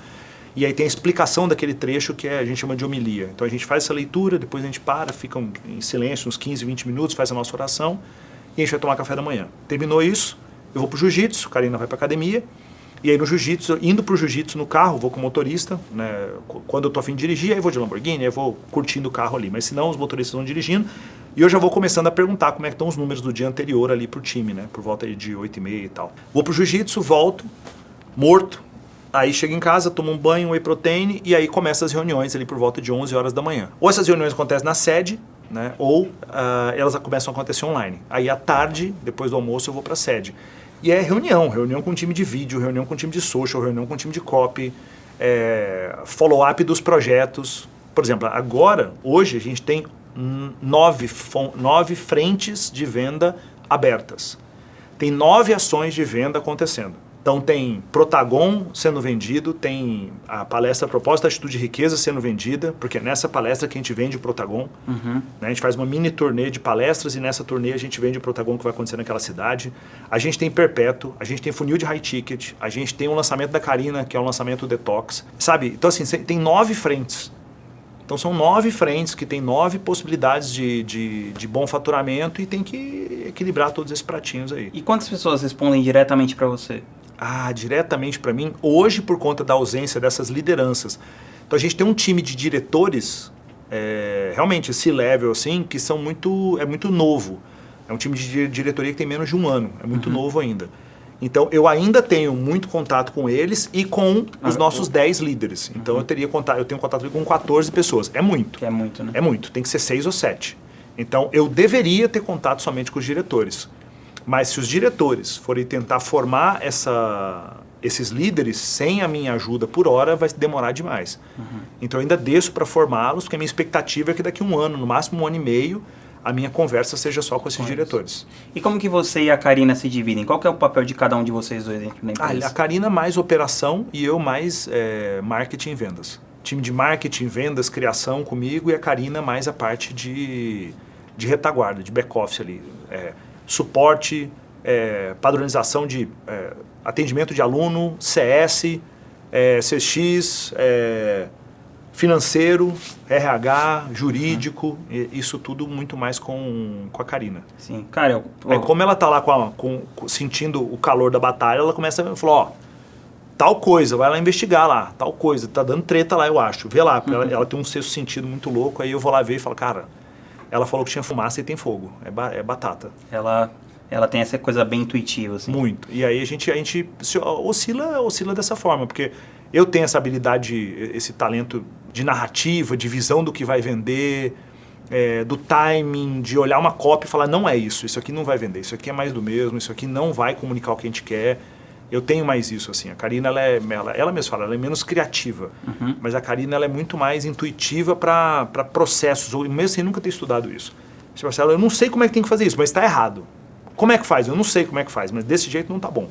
E aí tem a explicação daquele trecho que a gente chama de homilia. Então a gente faz essa leitura, depois a gente fica em silêncio uns 15, 20 minutos, faz a nossa oração e a gente vai tomar café da manhã. Terminou isso, eu vou pro jiu-jitsu, a Karina vai pra academia, e aí no jiu-jitsu, indo pro jiu-jitsu no carro, vou com o motorista, né, quando eu tô a fim de dirigir, aí vou de Lamborghini, aí vou curtindo o carro ali, mas se não, os motoristas vão dirigindo, e eu já vou começando a perguntar como é que estão os números do dia anterior ali pro time, né? Por volta de 8h30 e tal. Vou pro jiu-jitsu, volto, morto. Aí chego em casa, tomo um banho, um whey protein, e aí começam as reuniões ali por volta de 11 horas da manhã. Ou essas reuniões acontecem na sede, né? Ou elas começam a acontecer online. Aí à tarde, depois do almoço, eu vou pra sede. E é reunião com time de vídeo, reunião com time de social, reunião com time de copy, follow-up dos projetos. Por exemplo, hoje a gente tem 9 frentes de venda abertas. Tem 9 ações de venda acontecendo. Então tem Protagon sendo vendido, tem a palestra Propósito, Atitude e Riqueza sendo vendida, porque é nessa palestra que a gente vende o Protagon. Uhum. Né? A gente faz uma mini turnê de palestras e nessa turnê a gente vende o Protagon que vai acontecer naquela cidade. A gente tem Perpétuo, a gente tem Funil de High Ticket, a gente tem o lançamento da Karina, que é o lançamento Detox. Sabe? Então assim, tem 9 frentes. Então são 9 frentes que tem 9 possibilidades de bom faturamento e tem que equilibrar todos esses pratinhos aí. E quantas pessoas respondem diretamente para você? Diretamente para mim, hoje por conta da ausência dessas lideranças. Então a gente tem um time de diretores, realmente esse level assim, que são muito novo. É um time de diretoria que tem menos de um ano, é muito novo ainda. Então eu ainda tenho muito contato com eles e com os nossos 10 líderes. Então eu tenho contato com 14 pessoas. É muito. Que é muito, né? É muito, tem que ser 6 ou 7. Então eu deveria ter contato somente com os diretores. Mas se os diretores forem tentar formar esses líderes sem a minha ajuda por hora, vai demorar demais. Uhum. Então eu ainda desço para formá-los, porque a minha expectativa é que daqui a um ano, no máximo um ano e meio, a minha conversa seja só com esses diretores. E como que você e a Karina se dividem? Qual que é o papel de cada um de vocês dois dentro da empresa? A Karina mais operação e eu mais marketing e vendas. Time de marketing, vendas, criação comigo e a Karina mais a parte de retaguarda, de back-office ali. Suporte, padronização de atendimento de aluno, CS, CX, financeiro, RH, jurídico, isso tudo muito mais com a Karina. Sim, cara, como ela tá lá sentindo o calor da batalha, ela começa a falar, tal coisa, vai lá investigar lá, tal coisa, tá dando treta lá, eu acho, vê lá, ela tem um sexto sentido muito louco, aí eu vou lá ver e falo, cara, ela falou que tinha fumaça e tem fogo, é batata. Ela tem essa coisa bem intuitiva, assim. Muito. E aí a gente oscila dessa forma, porque eu tenho essa habilidade, esse talento de narrativa, de visão do que vai vender, do timing, de olhar uma cópia e falar, não é isso aqui não vai vender, isso aqui é mais do mesmo, isso aqui não vai comunicar o que a gente quer. Eu tenho mais isso, assim. A Karina, ela mesma fala, ela é menos criativa. Mas a Karina, ela é muito mais intuitiva para processos, ou mesmo sem nunca ter estudado isso. Tipo, Marcelo, eu não sei como é que tem que fazer isso, mas está errado. Como é que faz? Eu não sei como é que faz, mas desse jeito não tá bom.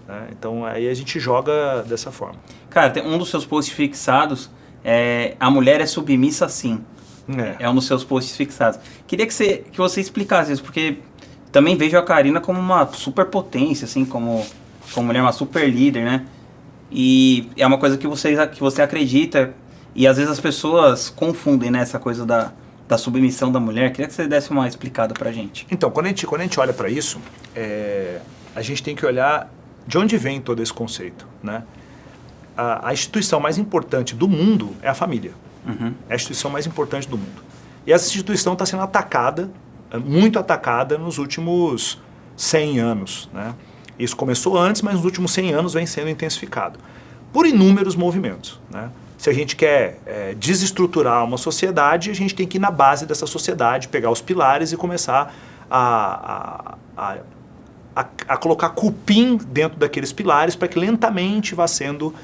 Né? Então, aí a gente joga dessa forma. Cara, tem um dos seus posts fixados é a mulher é submissa sim. É um dos seus posts fixados. Queria que você explicasse isso, porque também vejo a Karina como uma super potência, assim, como mulher, uma super líder, né? E é uma coisa que você acredita, e às vezes as pessoas confundem, né, essa coisa da submissão da mulher. Queria que você desse uma explicada pra gente. Então, quando a gente olha para isso, a gente tem que olhar de onde vem todo esse conceito, né? A instituição mais importante do mundo é a família. É a instituição mais importante do mundo. E essa instituição está sendo atacada, muito atacada nos últimos 100 anos, né? Isso começou antes, mas nos últimos 100 anos vem sendo intensificado por inúmeros movimentos, né? Se a gente quer desestruturar uma sociedade, a gente tem que ir na base dessa sociedade, pegar os pilares e começar a colocar cupim dentro daqueles pilares para que lentamente vá sendo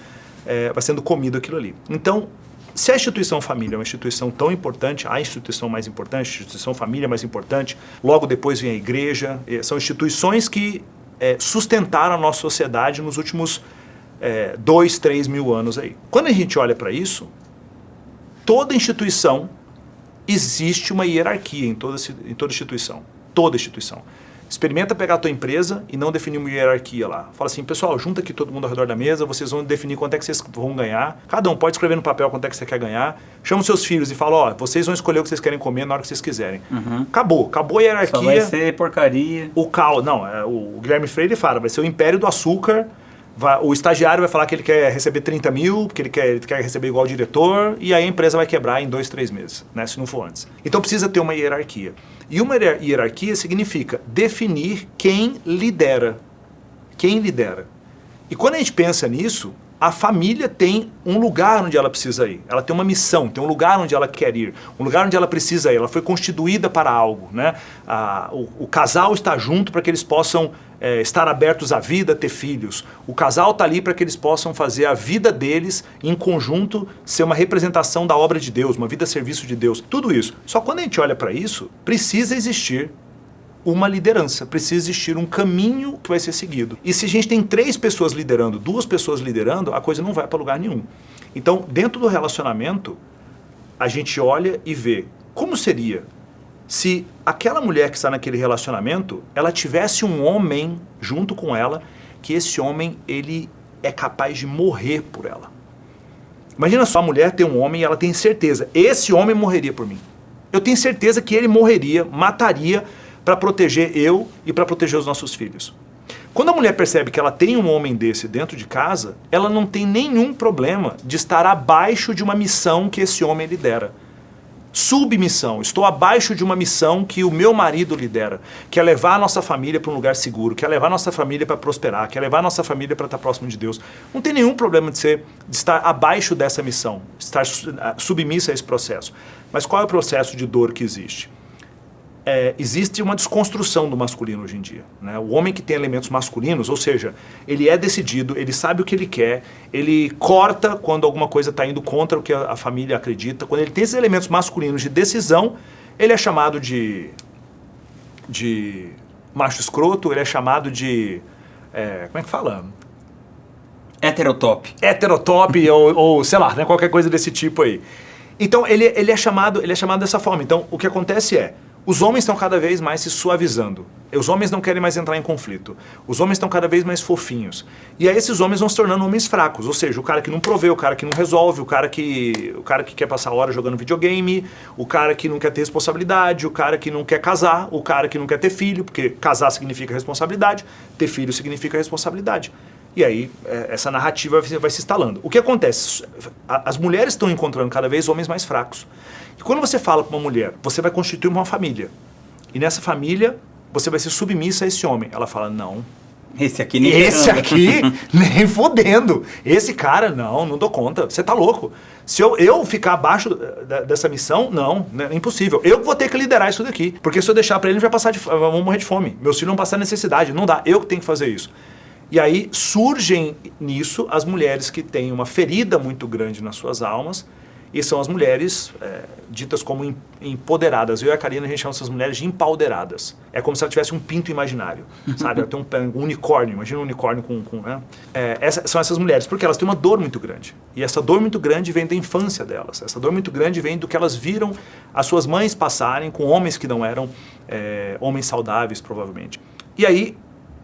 comido aquilo ali. Então, se a instituição família é uma instituição tão importante, a instituição mais importante, a instituição família mais importante, logo depois vem a igreja, são instituições que sustentaram a nossa sociedade nos últimos 2, 3 mil anos aí. Quando a gente olha para isso, toda instituição, existe uma hierarquia em toda instituição. Toda instituição. Experimenta pegar a tua empresa e não definir uma hierarquia lá. Fala assim, pessoal, junta aqui todo mundo ao redor da mesa, vocês vão definir quanto é que vocês vão ganhar. Cada um pode escrever no papel quanto é que você quer ganhar. Chama os seus filhos e fala, ó, vocês vão escolher o que vocês querem comer na hora que vocês quiserem. Acabou a hierarquia. Só vai ser porcaria. O Guilherme Freire fala, vai ser o império do açúcar. O estagiário vai falar que ele quer receber 30 mil, porque ele quer receber igual o diretor, e aí a empresa vai quebrar em 2, 3 meses, né, se não for antes. Então precisa ter uma hierarquia. E uma hierarquia significa definir quem lidera. Quem lidera. E quando a gente pensa nisso, a família tem um lugar onde ela precisa ir. Ela tem uma missão, tem um lugar onde ela quer ir, um lugar onde ela precisa ir. Ela foi constituída para algo, né? O casal está junto para que eles possam estar abertos à vida, ter filhos. O casal está ali para que eles possam fazer a vida deles em conjunto ser uma representação da obra de Deus, uma vida a serviço de Deus. Tudo isso. Só quando a gente olha para isso, precisa existir uma liderança, precisa existir um caminho que vai ser seguido. E se a gente tem 3 pessoas liderando, 2 pessoas liderando, a coisa não vai para lugar nenhum. Então, dentro do relacionamento, a gente olha e vê como seria se aquela mulher que está naquele relacionamento, ela tivesse um homem junto com ela, que esse homem, ele é capaz de morrer por ela. Imagina só, a mulher tem um homem e ela tem certeza, esse homem morreria por mim. Eu tenho certeza que ele morreria, mataria, para proteger eu e para proteger os nossos filhos. Quando a mulher percebe que ela tem um homem desse dentro de casa, ela não tem nenhum problema de estar abaixo de uma missão que esse homem lidera. Submissão. Estou abaixo de uma missão que o meu marido lidera, que é levar a nossa família para um lugar seguro, que é levar a nossa família para prosperar, que é levar a nossa família para estar próximo de Deus. Não tem nenhum problema de estar abaixo dessa missão, de estar submissa a esse processo. Mas qual é o processo de dor que existe? Existe uma desconstrução do masculino hoje em dia, né? O homem que tem elementos masculinos, ou seja, ele é decidido, ele sabe o que ele quer, ele corta quando alguma coisa está indo contra o que a família acredita. Quando ele tem esses elementos masculinos de decisão, ele é chamado de macho escroto, ele é chamado de... como é que fala? Heterotop. Heterotop ou sei lá, né? Qualquer coisa desse tipo aí. Então ele é chamado dessa forma. Então o que acontece os homens estão cada vez mais se suavizando. Os homens não querem mais entrar em conflito. Os homens estão cada vez mais fofinhos. E aí esses homens vão se tornando homens fracos. Ou seja, o cara que não provê, o cara que não resolve, o cara que quer passar hora jogando videogame, o cara que não quer ter responsabilidade, o cara que não quer casar, o cara que não quer ter filho, porque casar significa responsabilidade, ter filho significa responsabilidade. E aí essa narrativa vai se instalando. O que acontece? As mulheres estão encontrando cada vez homens mais fracos. E quando você fala para uma mulher, você vai constituir uma família. E nessa família, você vai ser submissa a esse homem. Ela fala, não. Esse aqui nem fodendo. Esse cara, não dou conta. Você tá louco. Se eu ficar abaixo dessa missão, não, é impossível. Eu vou ter que liderar isso daqui. Porque se eu deixar para ele, vão morrer de fome. Meus filhos vão passar necessidade. Não dá. Eu que tenho que fazer isso. E aí surgem nisso as mulheres que têm uma ferida muito grande nas suas almas, e são as mulheres ditas como empoderadas. Eu e a Karina, a gente chama essas mulheres de empoderadas. É como se ela tivesse um pinto imaginário, sabe? Ela tem um unicórnio, imagina um unicórnio com são essas mulheres, porque elas têm uma dor muito grande. E essa dor muito grande vem da infância delas. Essa dor muito grande vem do que elas viram as suas mães passarem com homens que não eram homens saudáveis, provavelmente. E aí,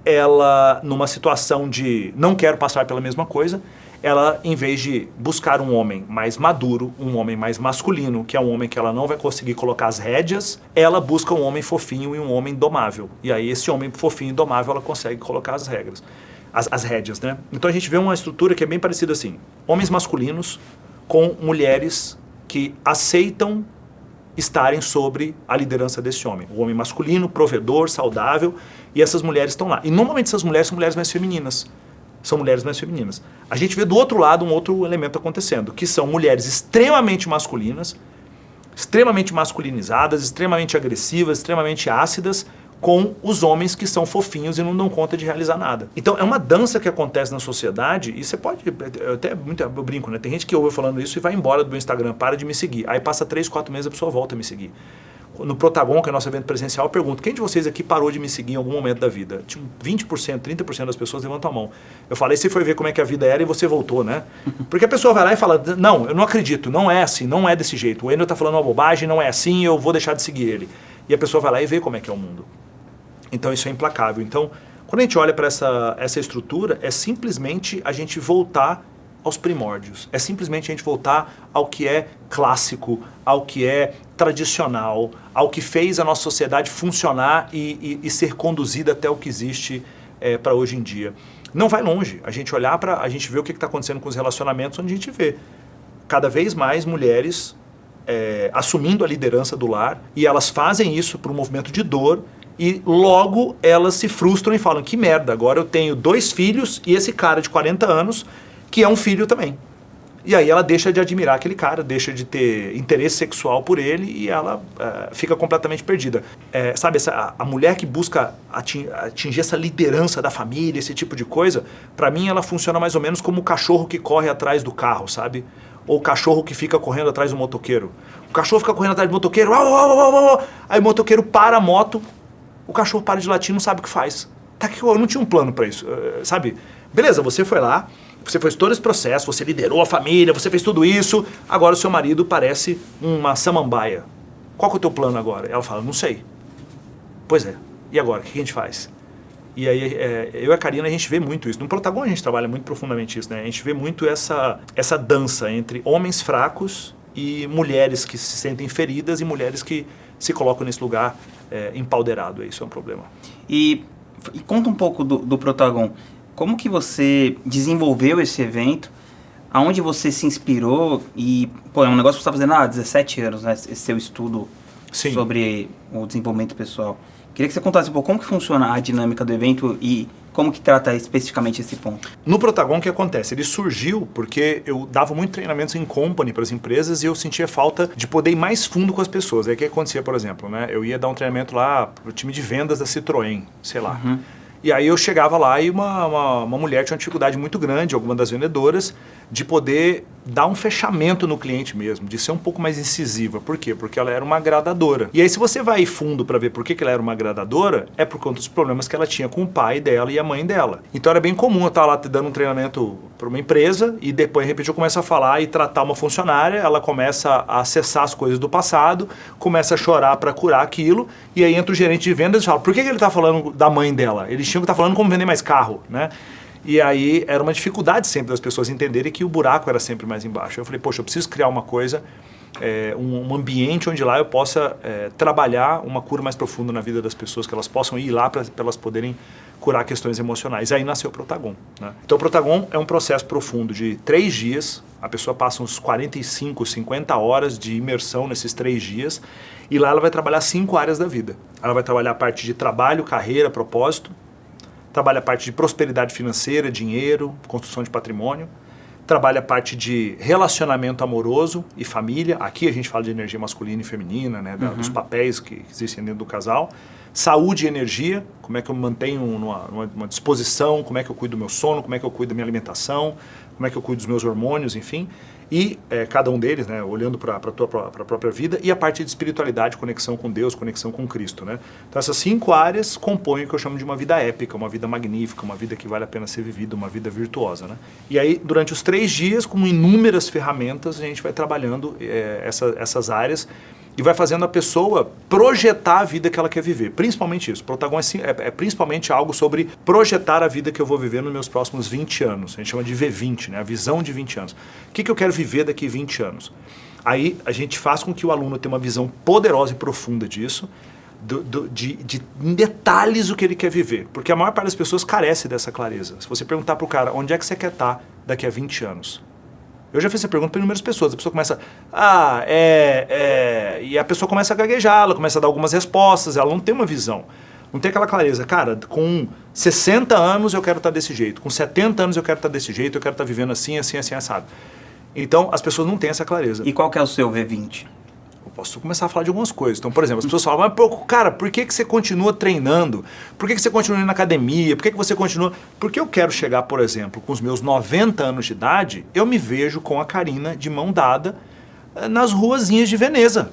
ela, numa situação de não quero passar pela mesma coisa, ela, em vez de buscar um homem mais maduro, um homem mais masculino, que é um homem que ela não vai conseguir colocar as rédeas, ela busca um homem fofinho e um homem domável. E aí esse homem fofinho e domável ela consegue colocar as regras, as rédeas, né? Então a gente vê uma estrutura que é bem parecida assim. Homens masculinos com mulheres que aceitam estarem sobre a liderança desse homem. O homem masculino, provedor, saudável, e essas mulheres estão lá. E normalmente essas mulheres são mulheres mais femininas. São mulheres mais femininas. A gente vê do outro lado um outro elemento acontecendo, que são mulheres extremamente masculinas, extremamente masculinizadas, extremamente agressivas, extremamente ácidas, com os homens que são fofinhos e não dão conta de realizar nada. Então é uma dança que acontece na sociedade, e você pode, eu brinco, né? Tem gente que ouve eu falando isso e vai embora do meu Instagram, para de me seguir. Aí passa 3, 4 meses a pessoa volta a me seguir. No Protagon, que é nosso evento presencial, eu pergunto, quem de vocês aqui parou de me seguir em algum momento da vida? Tipo, 20%, 30% das pessoas levantam a mão. Eu falei, você foi ver como é que a vida era e você voltou, né? Porque a pessoa vai lá e fala, não, eu não acredito, não é assim, não é desse jeito. O Wendel está falando uma bobagem, não é assim, eu vou deixar de seguir ele. E a pessoa vai lá e vê como é que é o mundo. Então isso é implacável. Então, quando a gente olha para essa estrutura, é simplesmente a gente voltar aos primórdios. É simplesmente a gente voltar ao que é clássico, ao que é tradicional, ao que fez a nossa sociedade funcionar e ser conduzida até o que existe para hoje em dia. Não vai longe. A gente olhar para, a gente vê o que está acontecendo com os relacionamentos, onde a gente vê cada vez mais mulheres assumindo a liderança do lar, e elas fazem isso por um movimento de dor, e logo elas se frustram e falam, que merda, agora eu tenho 2 filhos e esse cara de 40 anos que é um filho também. E aí ela deixa de admirar aquele cara, deixa de ter interesse sexual por ele e ela fica completamente perdida. Sabe, a mulher que busca atingir essa liderança da família, esse tipo de coisa, pra mim ela funciona mais ou menos como o cachorro que corre atrás do carro, sabe? Ou o cachorro que fica correndo atrás do motoqueiro. O cachorro fica correndo atrás do motoqueiro, aí o motoqueiro para a moto, o cachorro para de latir e não sabe o que faz. Tá que eu não tinha um plano pra isso, sabe? Beleza, você foi lá, você fez todo esse processo, você liderou a família, você fez tudo isso, agora o seu marido parece uma samambaia. Qual que é o teu plano agora? Ela fala, não sei. Pois é, e agora, o que a gente faz? E aí, eu e a Karina, a gente vê muito isso. No Protagon a gente trabalha muito profundamente isso, né? A gente vê muito essa dança entre homens fracos e mulheres que se sentem feridas e mulheres que se colocam nesse lugar empauderado. Isso é um problema. E conta um pouco do Protagon. Como que você desenvolveu esse evento? Aonde você se inspirou? E, pô, é um negócio que você está fazendo há 17 anos, né? Esse seu estudo Sim. sobre o desenvolvimento pessoal. Queria que você contasse um pouco como que funciona a dinâmica do evento e como que trata especificamente esse ponto. No Protagon, o que acontece? Ele surgiu porque eu dava muito treinamentos em company para as empresas e eu sentia falta de poder ir mais fundo com as pessoas. Aí o que acontecia, por exemplo, né? Eu ia dar um treinamento lá para o time de vendas da Citroën, sei lá. Uhum. E aí eu chegava lá e uma mulher tinha uma dificuldade muito grande, alguma das vendedoras, de poder dar um fechamento no cliente mesmo, de ser um pouco mais incisiva. Por quê? Porque ela era uma agradadora. E aí se você vai fundo para ver por que ela era uma agradadora, é por conta dos problemas que ela tinha com o pai dela e a mãe dela. Então era bem comum eu estar lá dando um treinamento para uma empresa e depois de repente eu começo a falar e tratar uma funcionária, ela começa a acessar as coisas do passado, começa a chorar para curar aquilo, e aí entra o gerente de vendas e fala, por que ele está falando da mãe dela? Eles tinham que estar falando como vender mais carro, né? E aí era uma dificuldade sempre das pessoas entenderem que o buraco era sempre mais embaixo. Eu falei, poxa, eu preciso criar uma coisa, um ambiente onde lá eu possa trabalhar uma cura mais profunda na vida das pessoas, que elas possam ir lá para elas poderem curar questões emocionais. Aí nasceu o Protagon, né? Então o Protagon é um processo profundo de 3 dias, a pessoa passa uns 45, 50 horas de imersão nesses 3 dias, e lá ela vai trabalhar 5 áreas da vida. Ela vai trabalhar a parte de trabalho, carreira, propósito, trabalha a parte de prosperidade financeira, dinheiro, construção de patrimônio, trabalha a parte de relacionamento amoroso e família. Aqui a gente fala de energia masculina e feminina, né, dos papéis que existem dentro do casal. Saúde e energia, como é que eu mantenho numa disposição, como é que eu cuido do meu sono, como é que eu cuido da minha alimentação, como é que eu cuido dos meus hormônios, enfim. E cada um deles, né, olhando para a própria vida. E a parte de espiritualidade, conexão com Deus, conexão com Cristo. Né? Então essas 5 áreas compõem o que eu chamo de uma vida épica, uma vida magnífica, uma vida que vale a pena ser vivida, uma vida virtuosa. Né? E aí, durante os 3 dias, com inúmeras ferramentas, a gente vai trabalhando essas áreas e vai fazendo a pessoa projetar a vida que ela quer viver. Principalmente isso. O Protagon é principalmente algo sobre projetar a vida que eu vou viver nos meus próximos 20 anos. A gente chama de V20, né? A visão de 20 anos. O que eu quero viver daqui a 20 anos? Aí a gente faz com que o aluno tenha uma visão poderosa e profunda disso, em detalhes o que ele quer viver. Porque a maior parte das pessoas carece dessa clareza. Se você perguntar para o cara, onde é que você quer estar daqui a 20 anos? Eu já fiz essa pergunta para inúmeras pessoas. A pessoa começa, e a pessoa começa a gaguejar, ela começa a dar algumas respostas, ela não tem uma visão. Não tem aquela clareza. Cara, com 60 anos eu quero estar desse jeito, com 70 anos eu quero estar desse jeito, eu quero estar vivendo assim, assim, assim, assado. Então, as pessoas não têm essa clareza. E qual que é o seu V20? Eu posso começar a falar de algumas coisas. Então, por exemplo, as pessoas falam, mas cara, por que você continua treinando? Por que você continua indo na academia? Por que você continua... Porque eu quero chegar, por exemplo, com os meus 90 anos de idade, eu me vejo com a Karina de mão dada nas ruazinhas de Veneza.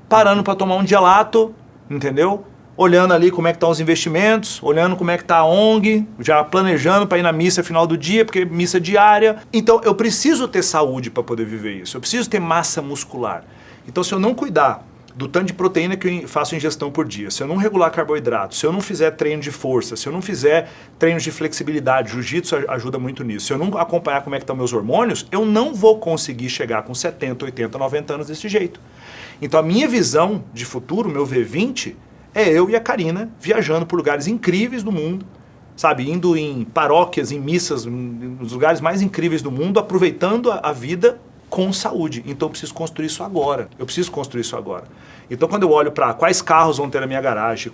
Parando para tomar um gelato, entendeu? Olhando ali como é que estão os investimentos, olhando como é que está a ONG, já planejando para ir na missa final do dia, porque é missa diária. Então, eu preciso ter saúde para poder viver isso. Eu preciso ter massa muscular. Então, se eu não cuidar do tanto de proteína que eu faço ingestão por dia, se eu não regular carboidratos, se eu não fizer treino de força, se eu não fizer treinos de flexibilidade, jiu-jitsu ajuda muito nisso, se eu não acompanhar como é que estão meus hormônios, eu não vou conseguir chegar com 70, 80, 90 anos desse jeito. Então, a minha visão de futuro, meu V20, é eu e a Karina viajando por lugares incríveis do mundo, sabe, indo em paróquias, em missas, nos lugares mais incríveis do mundo, aproveitando a vida com saúde. Então eu preciso construir isso agora. Então quando eu olho para quais carros vão ter na minha garagem,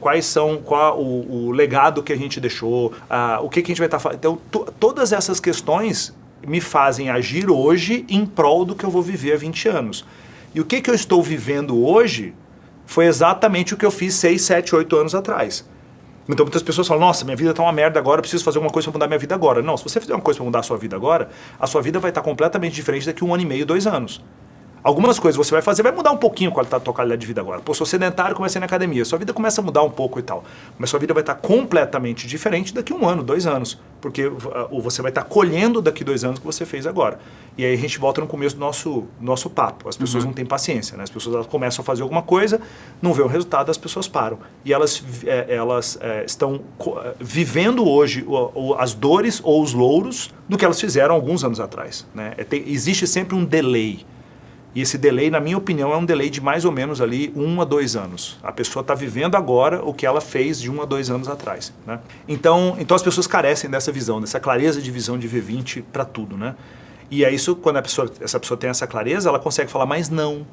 qual o legado que a gente deixou, o que a gente vai estar fazendo. Então todas essas questões me fazem agir hoje em prol do que eu vou viver há 20 anos. E o que eu estou vivendo hoje foi exatamente o que eu fiz 6, 7, 8 anos atrás. Então muitas pessoas falam, nossa, minha vida está uma merda agora, eu preciso fazer alguma coisa para mudar minha vida agora. Não, se você fizer uma coisa para mudar a sua vida agora, a sua vida vai estar completamente diferente daqui a 1 ano e meio, 2 anos. Algumas coisas você vai fazer, vai mudar um pouquinho a tua qualidade de vida agora. Pô, sou sedentário, comecei na academia, sua vida começa a mudar um pouco e tal. Mas sua vida vai estar completamente diferente daqui a 1 ano, 2 anos. Porque você vai estar colhendo daqui 2 anos o que você fez agora. E aí a gente volta no começo do nosso papo. As pessoas não têm paciência, né? As pessoas começam a fazer alguma coisa, não vê o resultado, as pessoas param. E elas estão vivendo hoje as dores ou os louros do que elas fizeram alguns anos atrás, né? Existe sempre um delay. E esse delay, na minha opinião, é um delay de mais ou menos ali 1 a 2 anos. A pessoa está vivendo agora o que ela fez de 1 a 2 anos atrás, né? Então as pessoas carecem dessa visão, dessa clareza de visão de V20 para tudo, né? E é isso, quando essa pessoa tem essa clareza, ela consegue falar mais não.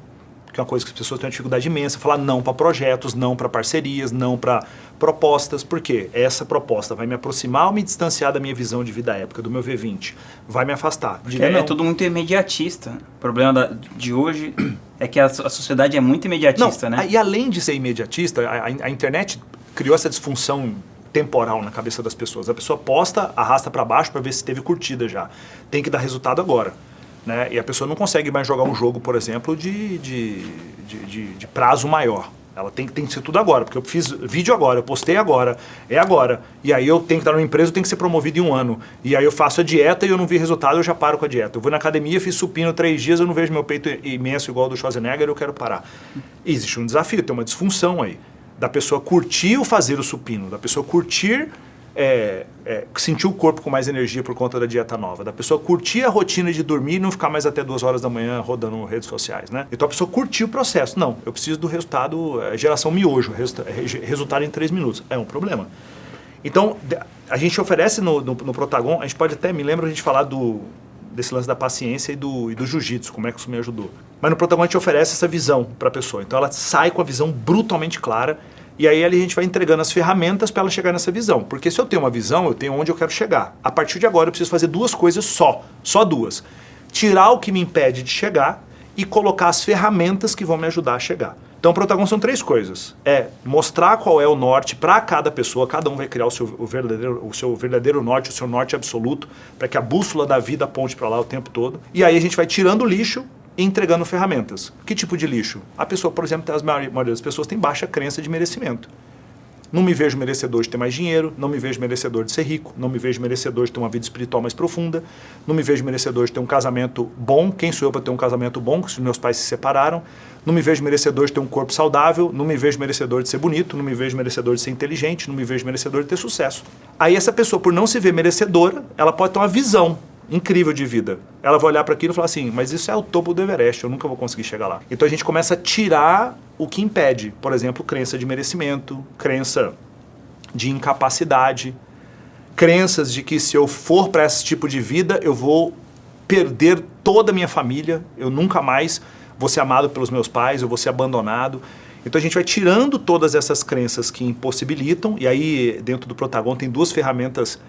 Que é uma coisa que as pessoas têm uma dificuldade imensa, falar não para projetos, não para parcerias, não para propostas. Por quê? Essa proposta vai me aproximar ou me distanciar da minha visão de vida época, do meu V20? Vai me afastar. É tudo muito imediatista. O problema de hoje é que a sociedade é muito imediatista, não, né? E além de ser imediatista, a internet criou essa disfunção temporal na cabeça das pessoas. A pessoa posta, arrasta para baixo para ver se teve curtida já. Tem que dar resultado agora. Né? E a pessoa não consegue mais jogar um jogo, por exemplo, de prazo maior. Ela tem que ser tudo agora, porque eu fiz vídeo agora, eu postei agora, é agora. E aí eu tenho que estar numa empresa, eu tenho que ser promovido em 1 ano. E aí eu faço a dieta e eu não vi resultado, eu já paro com a dieta. Eu vou na academia, fiz supino 3 dias, eu não vejo meu peito imenso igual ao do Schwarzenegger, eu quero parar. E existe um desafio, tem uma disfunção aí. Da pessoa curtir o fazer o supino, da pessoa curtir... sentir o corpo com mais energia por conta da dieta nova, da pessoa curtir a rotina de dormir e não ficar mais até 2 horas da manhã rodando redes sociais, né? Então a pessoa curtir o processo. Não, eu preciso do resultado, geração miojo, resultado em 3 minutos. É um problema. Então, a gente oferece no Protagon, a gente pode até, me lembro a gente falar desse lance da paciência e do jiu-jitsu, como é que isso me ajudou. Mas no Protagon a gente oferece essa visão para a pessoa. Então ela sai com a visão brutalmente clara E aí ali a gente vai entregando as ferramentas para ela chegar nessa visão. Porque se eu tenho uma visão, eu tenho onde eu quero chegar. A partir de agora eu preciso fazer duas coisas só duas. Tirar o que me impede de chegar e colocar as ferramentas que vão me ajudar a chegar. Então o Protagon são 3 coisas. É mostrar qual é o norte para cada pessoa, cada um vai criar o seu verdadeiro norte, o seu norte absoluto, para que a bússola da vida aponte para lá o tempo todo. E aí a gente vai tirando o lixo e entregando ferramentas. Que tipo de lixo? A pessoa, por exemplo, a maioria das pessoas tem baixa crença de merecimento. Não me vejo merecedor de ter mais dinheiro, não me vejo merecedor de ser rico, não me vejo merecedor de ter uma vida espiritual mais profunda, não me vejo merecedor de ter um casamento bom. Quem sou eu para ter um casamento bom, se meus pais se separaram? Não me vejo merecedor de ter um corpo saudável, não me vejo merecedor de ser bonito, não me vejo merecedor de ser inteligente, não me vejo merecedor de ter sucesso. Aí essa pessoa, por não se ver merecedora, ela pode ter uma visão incrível de vida. Ela vai olhar para aquilo e falar assim, mas isso é o topo do Everest, eu nunca vou conseguir chegar lá. Então a gente começa a tirar o que impede. Por exemplo, crença de merecimento, crença de incapacidade, crenças de que se eu for para esse tipo de vida, eu vou perder toda a minha família, eu nunca mais vou ser amado pelos meus pais, eu vou ser abandonado. Então a gente vai tirando todas essas crenças que impossibilitam, e aí dentro do Protagon tem 2 ferramentas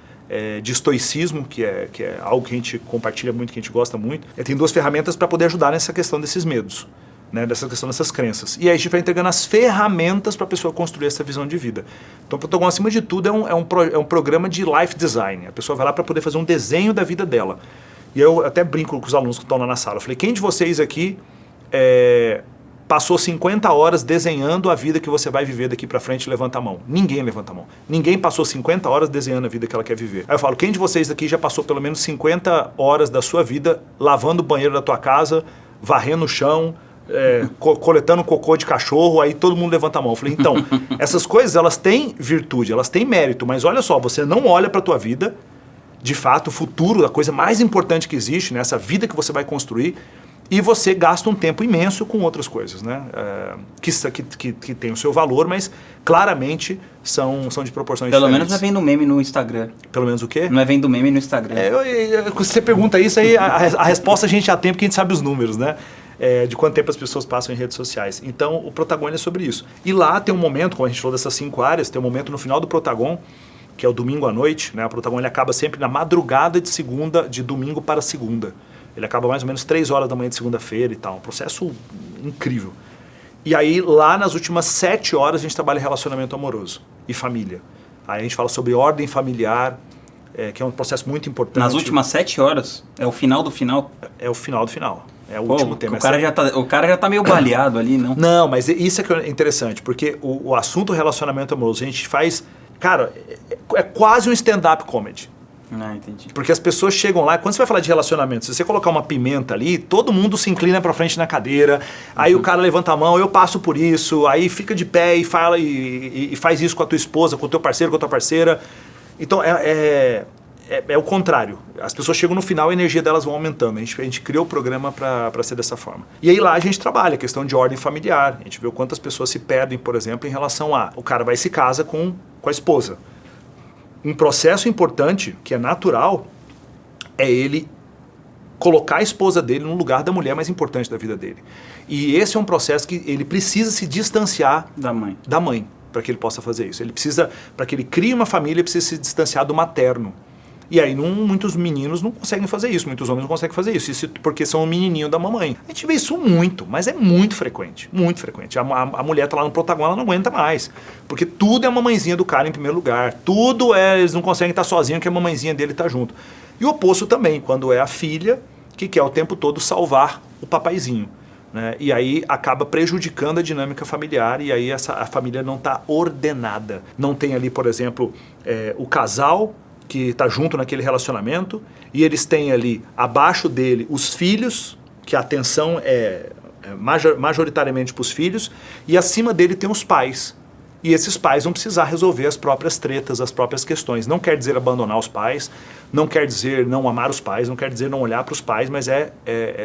de estoicismo, que é algo que a gente compartilha muito, que a gente gosta muito. Tem 2 ferramentas para poder ajudar nessa questão desses medos, né, dessa questão dessas crenças. E aí a gente vai entregando as ferramentas para a pessoa construir essa visão de vida. Então o Protagon, acima de tudo, é um programa de life design. A pessoa vai lá para poder fazer um desenho da vida dela. E eu até brinco com os alunos que estão lá na sala. Eu falei, quem de vocês aqui passou 50 horas desenhando a vida que você vai viver daqui pra frente? Levanta a mão. Ninguém levanta a mão. Ninguém passou 50 horas desenhando a vida que ela quer viver. Aí eu falo, quem de vocês aqui já passou pelo menos 50 horas da sua vida lavando o banheiro da tua casa, varrendo o chão, coletando cocô de cachorro? Aí todo mundo levanta a mão. Eu falei, então, essas coisas, elas têm virtude, elas têm mérito, mas olha só, você não olha pra tua vida, de fato, o futuro, a coisa mais importante que existe, né, essa vida que você vai construir, e você gasta um tempo imenso com outras coisas, né? Que tem o seu valor, mas claramente são de proporções Pelo diferentes. menos não é vendo meme no Instagram. Pelo menos o quê? Não é vendo meme no Instagram. Você pergunta isso aí, a resposta a gente já tem porque a gente sabe os números, né? De quanto tempo as pessoas passam em redes sociais. Então, o Protagon é sobre isso. E lá tem um momento, como a gente falou dessas 5 áreas, tem um momento no final do Protagon, que é o domingo à noite, né? O Protagon ele acaba sempre na madrugada de domingo para segunda. Ele acaba mais ou menos 3 horas da manhã de segunda-feira e tal. Um processo incrível. E aí, lá nas últimas 7 horas, a gente trabalha relacionamento amoroso e família. Aí a gente fala sobre ordem familiar, que é um processo muito importante. Nas últimas 7 horas? É o final do final? É o final do final. É o último tema. O cara já tá meio baleado ali, não? Não, mas isso é que é interessante, porque o assunto relacionamento amoroso, a gente faz... Cara, é quase um stand-up comedy. Ah, entendi. Porque as pessoas chegam lá, quando você vai falar de relacionamento, se você colocar uma pimenta ali, todo mundo se inclina pra frente na cadeira, aí o cara levanta a mão, eu passo por isso, aí fica de pé e fala e faz isso com a tua esposa, com o teu parceiro, com a tua parceira. Então é o contrário. As pessoas chegam no final, a energia delas vão aumentando. A gente criou o programa para ser dessa forma. E aí lá a gente trabalha a questão de ordem familiar. A gente vê o quantas pessoas se perdem, por exemplo, em relação a... O cara vai e se casa com a esposa. Um processo importante, que é natural, é ele colocar a esposa dele no lugar da mulher mais importante da vida dele. E esse é um processo que ele precisa se distanciar da mãe para que ele possa fazer isso. Ele precisa, para que ele crie uma família, ele precisa se distanciar do materno. E aí muitos meninos não conseguem fazer isso, muitos homens não conseguem fazer isso porque são o menininho da mamãe. A gente vê isso muito, mas é muito frequente, muito frequente. A mulher tá lá no Protagon, ela não aguenta mais, porque tudo é a mamãezinha do cara em primeiro lugar, eles não conseguem estar sozinhos, que a mamãezinha dele tá junto. E o oposto também, quando é a filha que quer o tempo todo salvar o papaizinho, né? E aí acaba prejudicando a dinâmica familiar, e aí a família não está ordenada. Não tem ali, por exemplo, o casal que está junto naquele relacionamento, e eles têm ali abaixo dele os filhos, que a atenção é majoritariamente para os filhos, e acima dele tem os pais. E esses pais vão precisar resolver as próprias tretas, as próprias questões. Não quer dizer abandonar os pais, não quer dizer não amar os pais, não quer dizer não olhar para os pais, mas é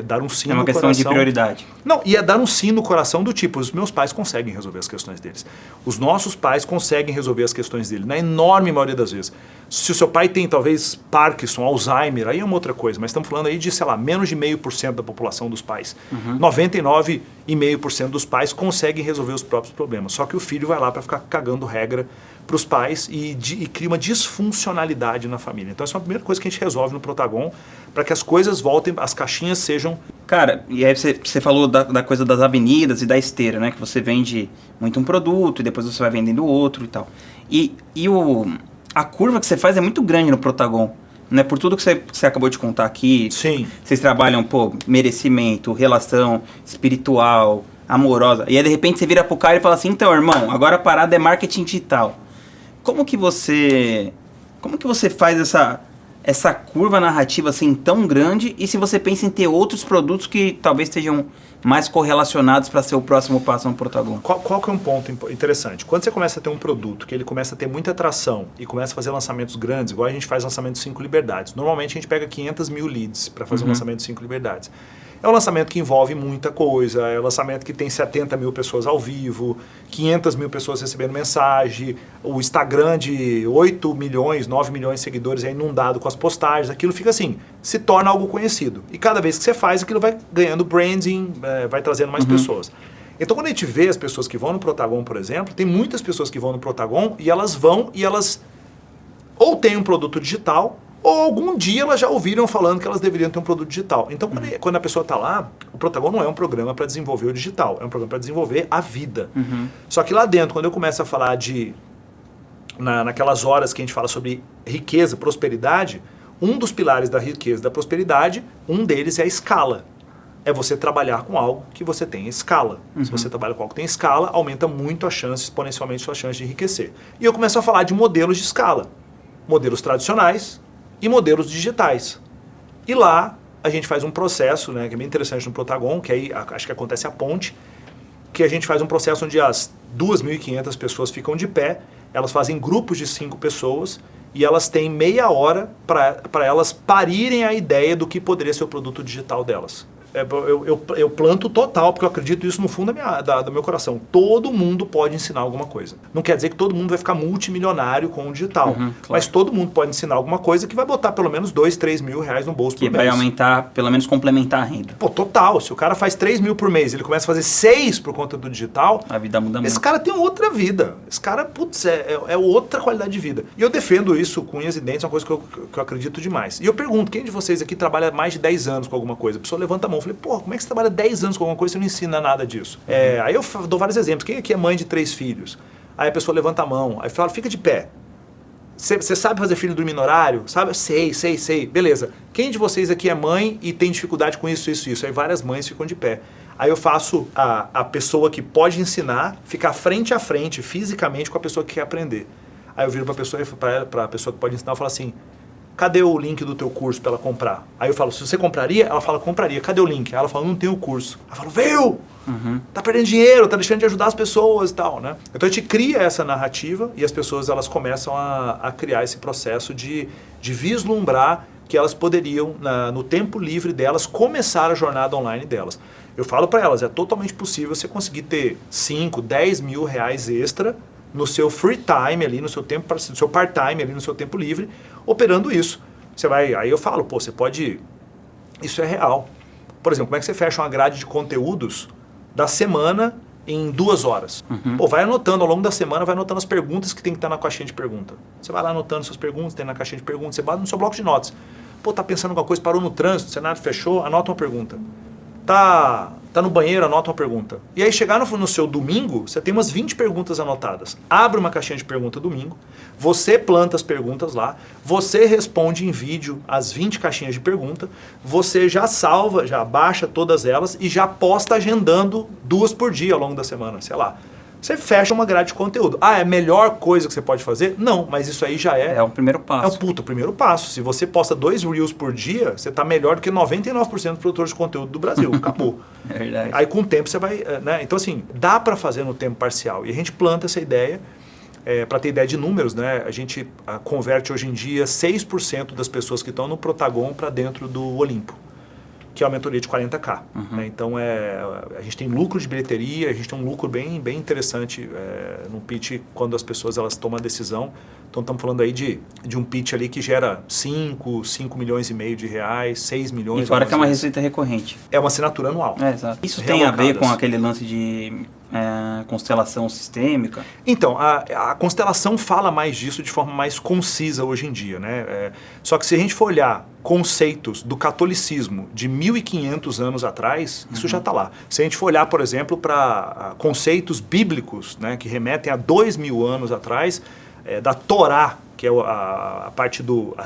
dar um sim no coração. É uma questão de prioridade. Não, e é dar um sim no coração do tipo, os meus pais conseguem resolver as questões deles. Os nossos pais conseguem resolver as questões deles, na enorme maioria das vezes. Se o seu pai tem, talvez, Parkinson, Alzheimer, aí é uma outra coisa. Mas estamos falando aí de, sei lá, menos de 0,5% da população dos pais. 99,5% dos pais conseguem resolver os próprios problemas. Só que o filho vai lá para ficar cagando regra para os pais e cria uma disfuncionalidade na família. Então essa é a primeira coisa que a gente resolve no Protagon, para que as coisas voltem, as caixinhas sejam... Cara, e aí você falou da coisa das avenidas e da esteira, né? Que você vende muito um produto e depois você vai vendendo outro e tal. A curva que você faz é muito grande no Protagon, né? Por tudo que você acabou de contar aqui. Sim. Vocês trabalham, merecimento, relação espiritual, amorosa. E aí, de repente, você vira pro cara e fala assim, então, irmão, agora a parada é marketing digital. Como que você faz essa curva narrativa assim tão grande, e se você pensa em ter outros produtos que talvez estejam mais correlacionados para ser o próximo passo no Protagon? Qual que é um ponto interessante? Quando você começa a ter um produto que ele começa a ter muita atração e começa a fazer lançamentos grandes, igual a gente faz lançamento de 5 liberdades. Normalmente a gente pega 500 mil leads para fazer um lançamento de 5 liberdades. É um lançamento que envolve muita coisa, é um lançamento que tem 70 mil pessoas ao vivo, 500 mil pessoas recebendo mensagem, o Instagram de 8 milhões, 9 milhões de seguidores é inundado com as postagens, aquilo fica assim, se torna algo conhecido. E cada vez que você faz, aquilo vai ganhando branding, vai trazendo mais pessoas. Então quando a gente vê as pessoas que vão no Protagon, por exemplo, tem muitas pessoas que vão no Protagon e elas ou têm um produto digital, ou algum dia elas já ouviram falando que elas deveriam ter um produto digital. Então, quando a pessoa está lá, o Protagon não é um programa para desenvolver o digital, é um programa para desenvolver a vida. Só que lá dentro, quando eu começo a falar naquelas horas que a gente fala sobre riqueza, prosperidade, um dos pilares da riqueza e da prosperidade, um deles é a escala. É você trabalhar com algo que você tem escala. Se você trabalha com algo que tem escala, aumenta muito a chance, exponencialmente, sua chance de enriquecer. E eu começo a falar de modelos de escala. Modelos tradicionais e modelos digitais. E lá a gente faz um processo, né, que é bem interessante no Protagon, que aí acho que acontece a ponte, que a gente faz um processo onde as 2.500 pessoas ficam de pé, elas fazem grupos de 5 pessoas e elas têm meia hora para elas parirem a ideia do que poderia ser o produto digital delas. Eu planto total, porque eu acredito isso no fundo do meu coração. Todo mundo pode ensinar alguma coisa. Não quer dizer que todo mundo vai ficar multimilionário com o digital. Claro. Mas todo mundo pode ensinar alguma coisa que vai botar pelo menos 2, 3 mil reais no bolso por mês. Que vai aumentar, pelo menos complementar a renda. Pô, total. Se o cara faz 3 mil por mês e ele começa a fazer 6 por conta do digital, a vida muda muito. Esse cara tem outra vida. Esse cara, putz, é outra qualidade de vida. E eu defendo isso com unhas e dentes, é uma coisa que eu acredito demais. E eu pergunto, quem de vocês aqui trabalha mais de 10 anos com alguma coisa? A pessoa levanta a mão. Eu falei, pô, como é que você trabalha 10 anos com alguma coisa e você não ensina nada disso? Aí eu dou vários exemplos. Quem aqui é mãe de 3 filhos? Aí a pessoa levanta a mão. Aí fala, fica de pé. Você sabe fazer filho dormir no horário? Sabe? Sei. Beleza. Quem de vocês aqui é mãe e tem dificuldade com isso? Aí várias mães ficam de pé. Aí eu faço a pessoa que pode ensinar ficar frente a frente, fisicamente, com a pessoa que quer aprender. Aí eu viro para a pessoa que pode ensinar e falo assim, cadê o link do teu curso para ela comprar? Aí eu falo, se você compraria? Ela fala, compraria. Cadê o link? Aí ela fala, não tem o curso. Aí eu falo, veio! Tá perdendo dinheiro, tá deixando de ajudar as pessoas e tal, né? Então a gente cria essa narrativa e as pessoas elas começam a criar esse processo de vislumbrar que elas poderiam, no tempo livre delas, começar a jornada online delas. Eu falo para elas, é totalmente possível você conseguir ter 5, 10 mil reais extra no seu free time ali, no seu tempo, no seu part-time ali, no seu tempo livre, operando isso. Aí eu falo, pô, você pode... Isso é real. Por exemplo, como é que você fecha uma grade de conteúdos da semana em 2 horas? Pô, vai anotando ao longo da semana, vai anotando as perguntas que tem que estar na caixinha de pergunta. Você vai lá anotando suas perguntas, tem na caixinha de perguntas, você bota no seu bloco de notas. Pô, tá pensando em alguma coisa, parou no trânsito, o cenário fechou, anota uma pergunta. Tá no banheiro, anota uma pergunta. E aí chegar no seu domingo, você tem umas 20 perguntas anotadas. Abre uma caixinha de pergunta domingo, você planta as perguntas lá, você responde em vídeo as 20 caixinhas de pergunta, você já salva, já baixa todas elas e já posta agendando 2 por dia ao longo da semana, sei lá. Você fecha uma grade de conteúdo. É a melhor coisa que você pode fazer? Não, mas isso aí já é... É o primeiro passo. É o primeiro passo. Se você posta 2 Reels por dia, você está melhor do que 99% dos produtores de conteúdo do Brasil. Acabou. É verdade. Aí com o tempo você vai... né? Então assim, dá para fazer no tempo parcial. E a gente planta essa ideia, para ter ideia de números, né? A gente converte hoje em dia 6% das pessoas que estão no Protagon para dentro do Olimpo. que é uma mentoria de 40K. Né? Então, a gente tem lucro de bilheteria, a gente tem um lucro bem interessante no pitch quando as pessoas elas tomam a decisão. Então, estamos falando aí de um pitch ali que gera 5 milhões e meio de reais, 6 milhões. E fora que é uma receita recorrente. É uma assinatura anual. Exato. Isso tem a ver com aquele lance de constelação sistêmica? Então, a constelação fala mais disso de forma mais concisa hoje em dia, né? Só que se a gente for olhar conceitos do catolicismo de 1500 anos atrás, isso já está lá. Se a gente for olhar, por exemplo, para conceitos bíblicos, né, que remetem a 2000 anos atrás, da Torá, que é a parte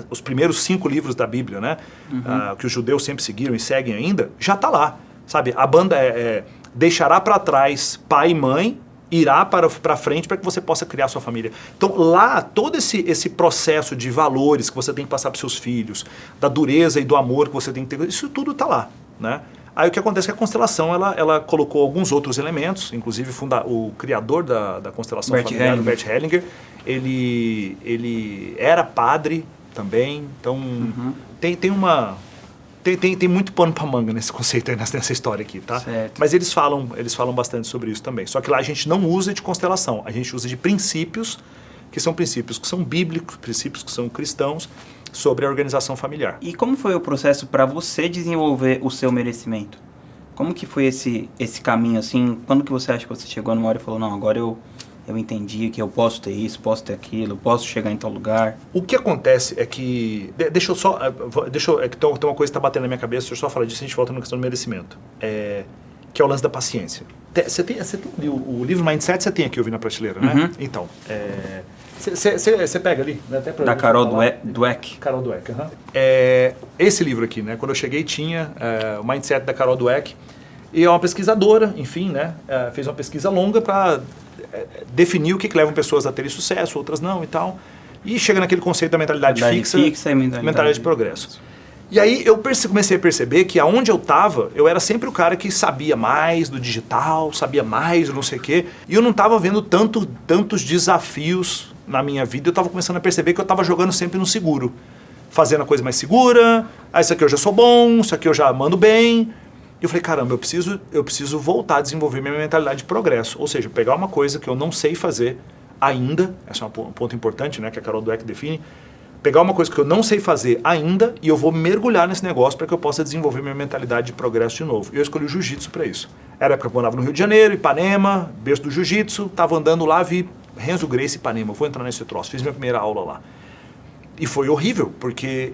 os primeiros 5 livros da Bíblia, né? Que os judeus sempre seguiram e seguem ainda, já está lá, sabe? A banda deixará para trás pai e mãe, irá para frente para que você possa criar sua família. Então lá, todo esse processo de valores que você tem que passar para seus filhos, da dureza e do amor que você tem que ter, isso tudo está lá, né? Aí o que acontece é que a constelação, ela colocou alguns outros elementos, inclusive o criador da constelação familiar, o Bert Hellinger, ele era padre também, então tem muito pano para manga nesse conceito aí, nessa história aqui, tá? Certo. Mas eles falam bastante sobre isso também. Só que lá a gente não usa de constelação, a gente usa de princípios que são bíblicos, princípios que são cristãos, sobre a organização familiar. E como foi o processo para você desenvolver o seu merecimento? Como que foi esse caminho, assim? Quando que você acha que você chegou numa hora e falou, não, agora eu entendi que eu posso ter isso, posso ter aquilo, posso chegar em tal lugar? O que acontece é que... Tem uma coisa que está batendo na minha cabeça, deixa eu só falar disso, a gente volta na questão do merecimento. Que é o lance da paciência. Você tem o livro Mindset, você tem aqui, eu vi na prateleira, né? Então, você pega ali, né? Até da Carol Dweck. Carol Dweck, esse livro aqui, né? Quando eu cheguei tinha o Mindset da Carol Dweck, e é uma pesquisadora, enfim, né? Fez uma pesquisa longa para definir o que leva pessoas a terem sucesso, outras não e tal. E chega naquele conceito da mentalidade fixa e mentalidade de progresso. E aí eu comecei a perceber que aonde eu estava, eu era sempre o cara que sabia mais do digital, sabia mais do não sei o quê, e eu não estava vendo tantos desafios na minha vida, eu estava começando a perceber que eu estava jogando sempre no seguro, fazendo a coisa mais segura, isso aqui eu já sou bom, isso aqui eu já mando bem. E eu falei, caramba, eu preciso voltar a desenvolver minha mentalidade de progresso, ou seja, pegar uma coisa que eu não sei fazer ainda, esse é um ponto importante, né, que a Carol Dweck define, pegar uma coisa que eu não sei fazer ainda e eu vou mergulhar nesse negócio para que eu possa desenvolver minha mentalidade de progresso de novo. E eu escolhi o jiu-jitsu para isso. Era a época que eu morava no Rio de Janeiro, Ipanema, berço do jiu-jitsu, estava andando lá, vi Renzo Gracie Ipanema, vou entrar nesse troço, fiz minha primeira aula lá. E foi horrível, porque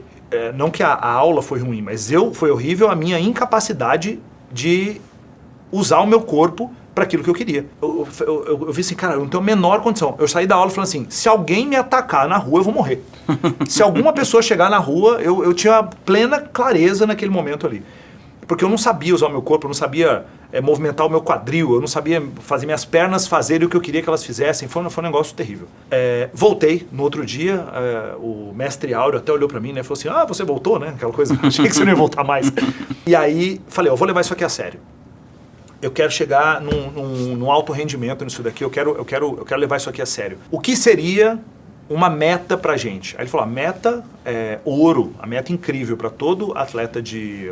não que a aula foi ruim, mas foi horrível a minha incapacidade de usar o meu corpo para aquilo que eu queria. Eu vi assim, cara, eu não tenho a menor condição. Eu saí da aula falando assim, se alguém me atacar na rua, eu vou morrer. Se alguma pessoa chegar na rua, eu tinha plena clareza naquele momento ali. Porque eu não sabia usar o meu corpo, eu não sabia movimentar o meu quadril, eu não sabia fazer minhas pernas fazerem o que eu queria que elas fizessem. Foi um negócio terrível. Voltei no outro dia, o mestre Áureo até olhou para mim, né, falou assim, você voltou, né? Aquela coisa, achei que você não ia voltar mais. E aí, falei, eu vou levar isso aqui a sério. Eu quero chegar num alto rendimento nisso daqui, eu quero levar isso aqui a sério. O que seria uma meta pra gente? Aí ele falou, a meta é ouro, a meta incrível para todo atleta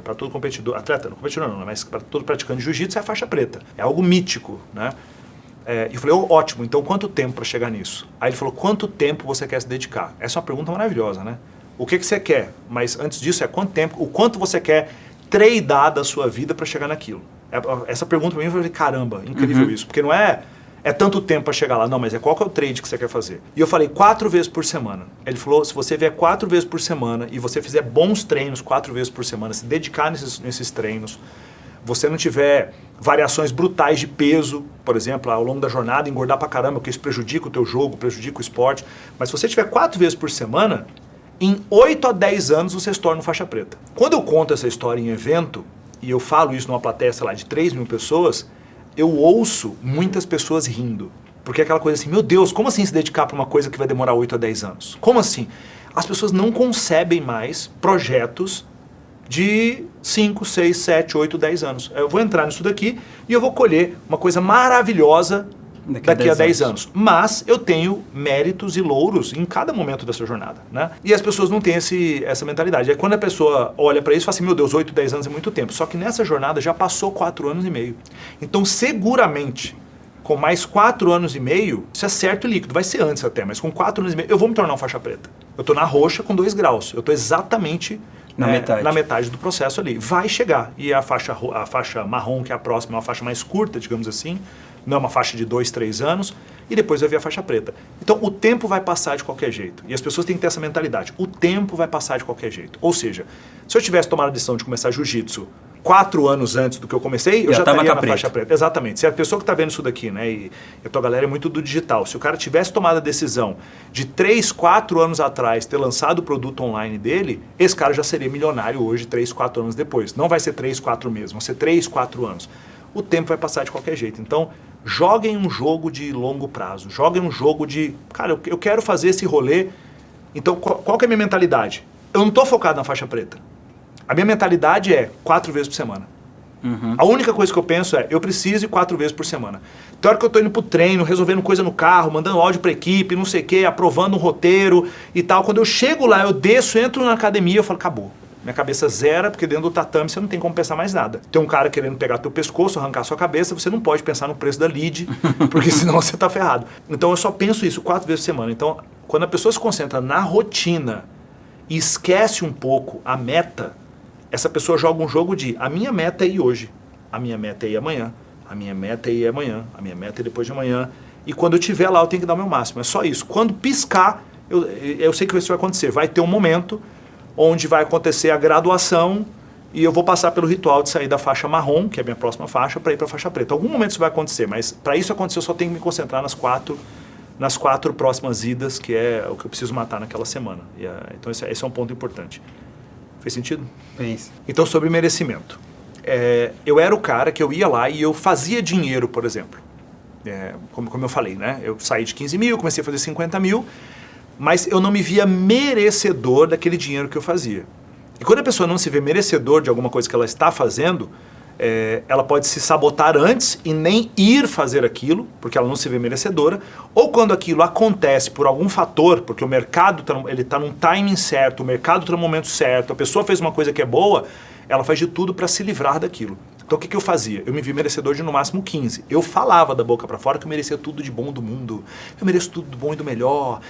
para todo competidor, atleta, não competidor não, mas para todo praticante de jiu-jitsu é a faixa preta, é algo mítico, né? E eu falei, ótimo, então quanto tempo para chegar nisso? Aí ele falou, quanto tempo você quer se dedicar? Essa é uma pergunta maravilhosa, né? O que você quer? Mas antes disso é quanto tempo, o quanto você quer tradear da sua vida para chegar naquilo? Essa pergunta para mim, eu falei, caramba, incrível isso, porque não é tanto tempo para chegar lá, não, mas qual que é o trade que você quer fazer? E eu falei, 4 vezes por semana. Ele falou, se você vier 4 vezes por semana e você fizer bons treinos 4 vezes por semana, se dedicar nesses treinos, você não tiver variações brutais de peso, por exemplo, ao longo da jornada, engordar pra caramba, porque isso prejudica o teu jogo, prejudica o esporte, mas se você tiver 4 vezes por semana, em 8 a 10 anos você se torna um faixa preta. Quando eu conto essa história em evento, e eu falo isso numa plateia, sei lá, de 3 mil pessoas, eu ouço muitas pessoas rindo. Porque é aquela coisa assim, meu Deus, como assim se dedicar para uma coisa que vai demorar 8 a 10 anos? Como assim? As pessoas não concebem mais projetos de 5, 6, 7, 8, 10 anos. Eu vou entrar nisso daqui e eu vou colher uma coisa maravilhosa daqui a 10 anos. Mas eu tenho méritos e louros em cada momento dessa jornada, né? E as pessoas não têm essa mentalidade. Aí quando a pessoa olha para isso e fala assim, meu Deus, 8, 10 anos é muito tempo. Só que nessa jornada já passou 4 anos e meio. Então seguramente, com mais 4 anos e meio, isso é certo e líquido, vai ser antes até, mas com 4 anos e meio, eu vou me tornar um faixa preta. Eu estou na roxa com 2 graus. Eu estou exatamente na metade do processo ali. Vai chegar. E a faixa marrom, que é a próxima, é uma faixa mais curta, digamos assim, não é uma faixa de 2, 3 anos, e depois vai vir a faixa preta. Então, o tempo vai passar de qualquer jeito. E as pessoas têm que ter essa mentalidade. O tempo vai passar de qualquer jeito. Ou seja, se eu tivesse tomado a decisão de começar jiu-jitsu 4 anos antes do que eu comecei, eu já estaria na faixa preta. Exatamente. Se a pessoa que está vendo isso daqui, né, e a tua galera é muito do digital, se o cara tivesse tomado a decisão de 3, 4 anos atrás ter lançado o produto online dele, esse cara já seria milionário hoje, 3, 4 anos depois. Não vai ser 3, 4 meses, vão ser 3, 4 anos. O tempo vai passar de qualquer jeito. Então, joguem um jogo de longo prazo. Joguem um jogo de, cara, eu quero fazer esse rolê. Então, qual que é a minha mentalidade? Eu não estou focado na faixa preta. A minha mentalidade é 4 vezes por semana. A única coisa que eu penso é, eu preciso ir 4 vezes por semana. Tem hora que eu estou indo pro treino, resolvendo coisa no carro, mandando áudio pra equipe, não sei o quê, aprovando um roteiro e tal. Quando eu chego lá, eu desço, entro na academia, eu falo, acabou. Minha cabeça zera, porque dentro do tatame você não tem como pensar mais nada. Tem um cara querendo pegar teu pescoço, arrancar sua cabeça, você não pode pensar no preço da lead, porque senão você está ferrado. Então eu só penso isso 4 vezes por semana. Então, quando a pessoa se concentra na rotina e esquece um pouco a meta, essa pessoa joga um jogo de a minha meta é ir hoje, a minha meta é ir amanhã, a minha meta é ir amanhã, a minha meta é depois de amanhã. E quando eu estiver lá, eu tenho que dar o meu máximo. É só isso. Quando piscar, eu sei que isso vai acontecer. Vai ter um momento onde vai acontecer a graduação e eu vou passar pelo ritual de sair da faixa marrom, que é a minha próxima faixa, para ir para a faixa preta. Algum momento isso vai acontecer, mas para isso acontecer eu só tenho que me concentrar nas 4 próximas idas, que é o que eu preciso matar naquela semana. Então esse é um ponto importante. Fez sentido? Fez. Então, sobre merecimento. Eu era o cara que eu ia lá e eu fazia dinheiro, por exemplo. Como eu falei, né? Eu saí de 15 mil, comecei a fazer 50 mil, mas eu não me via merecedor daquele dinheiro que eu fazia. E quando a pessoa não se vê merecedor de alguma coisa que ela está fazendo, ela pode se sabotar antes e nem ir fazer aquilo, porque ela não se vê merecedora, ou quando aquilo acontece por algum fator, porque o mercado está num timing certo, o mercado está no momento certo, a pessoa fez uma coisa que é boa, ela faz de tudo para se livrar daquilo. Então o que eu fazia? Eu me vi merecedor de no máximo 15. Eu falava da boca para fora que eu merecia tudo de bom do mundo. Eu mereço tudo do bom e do melhor.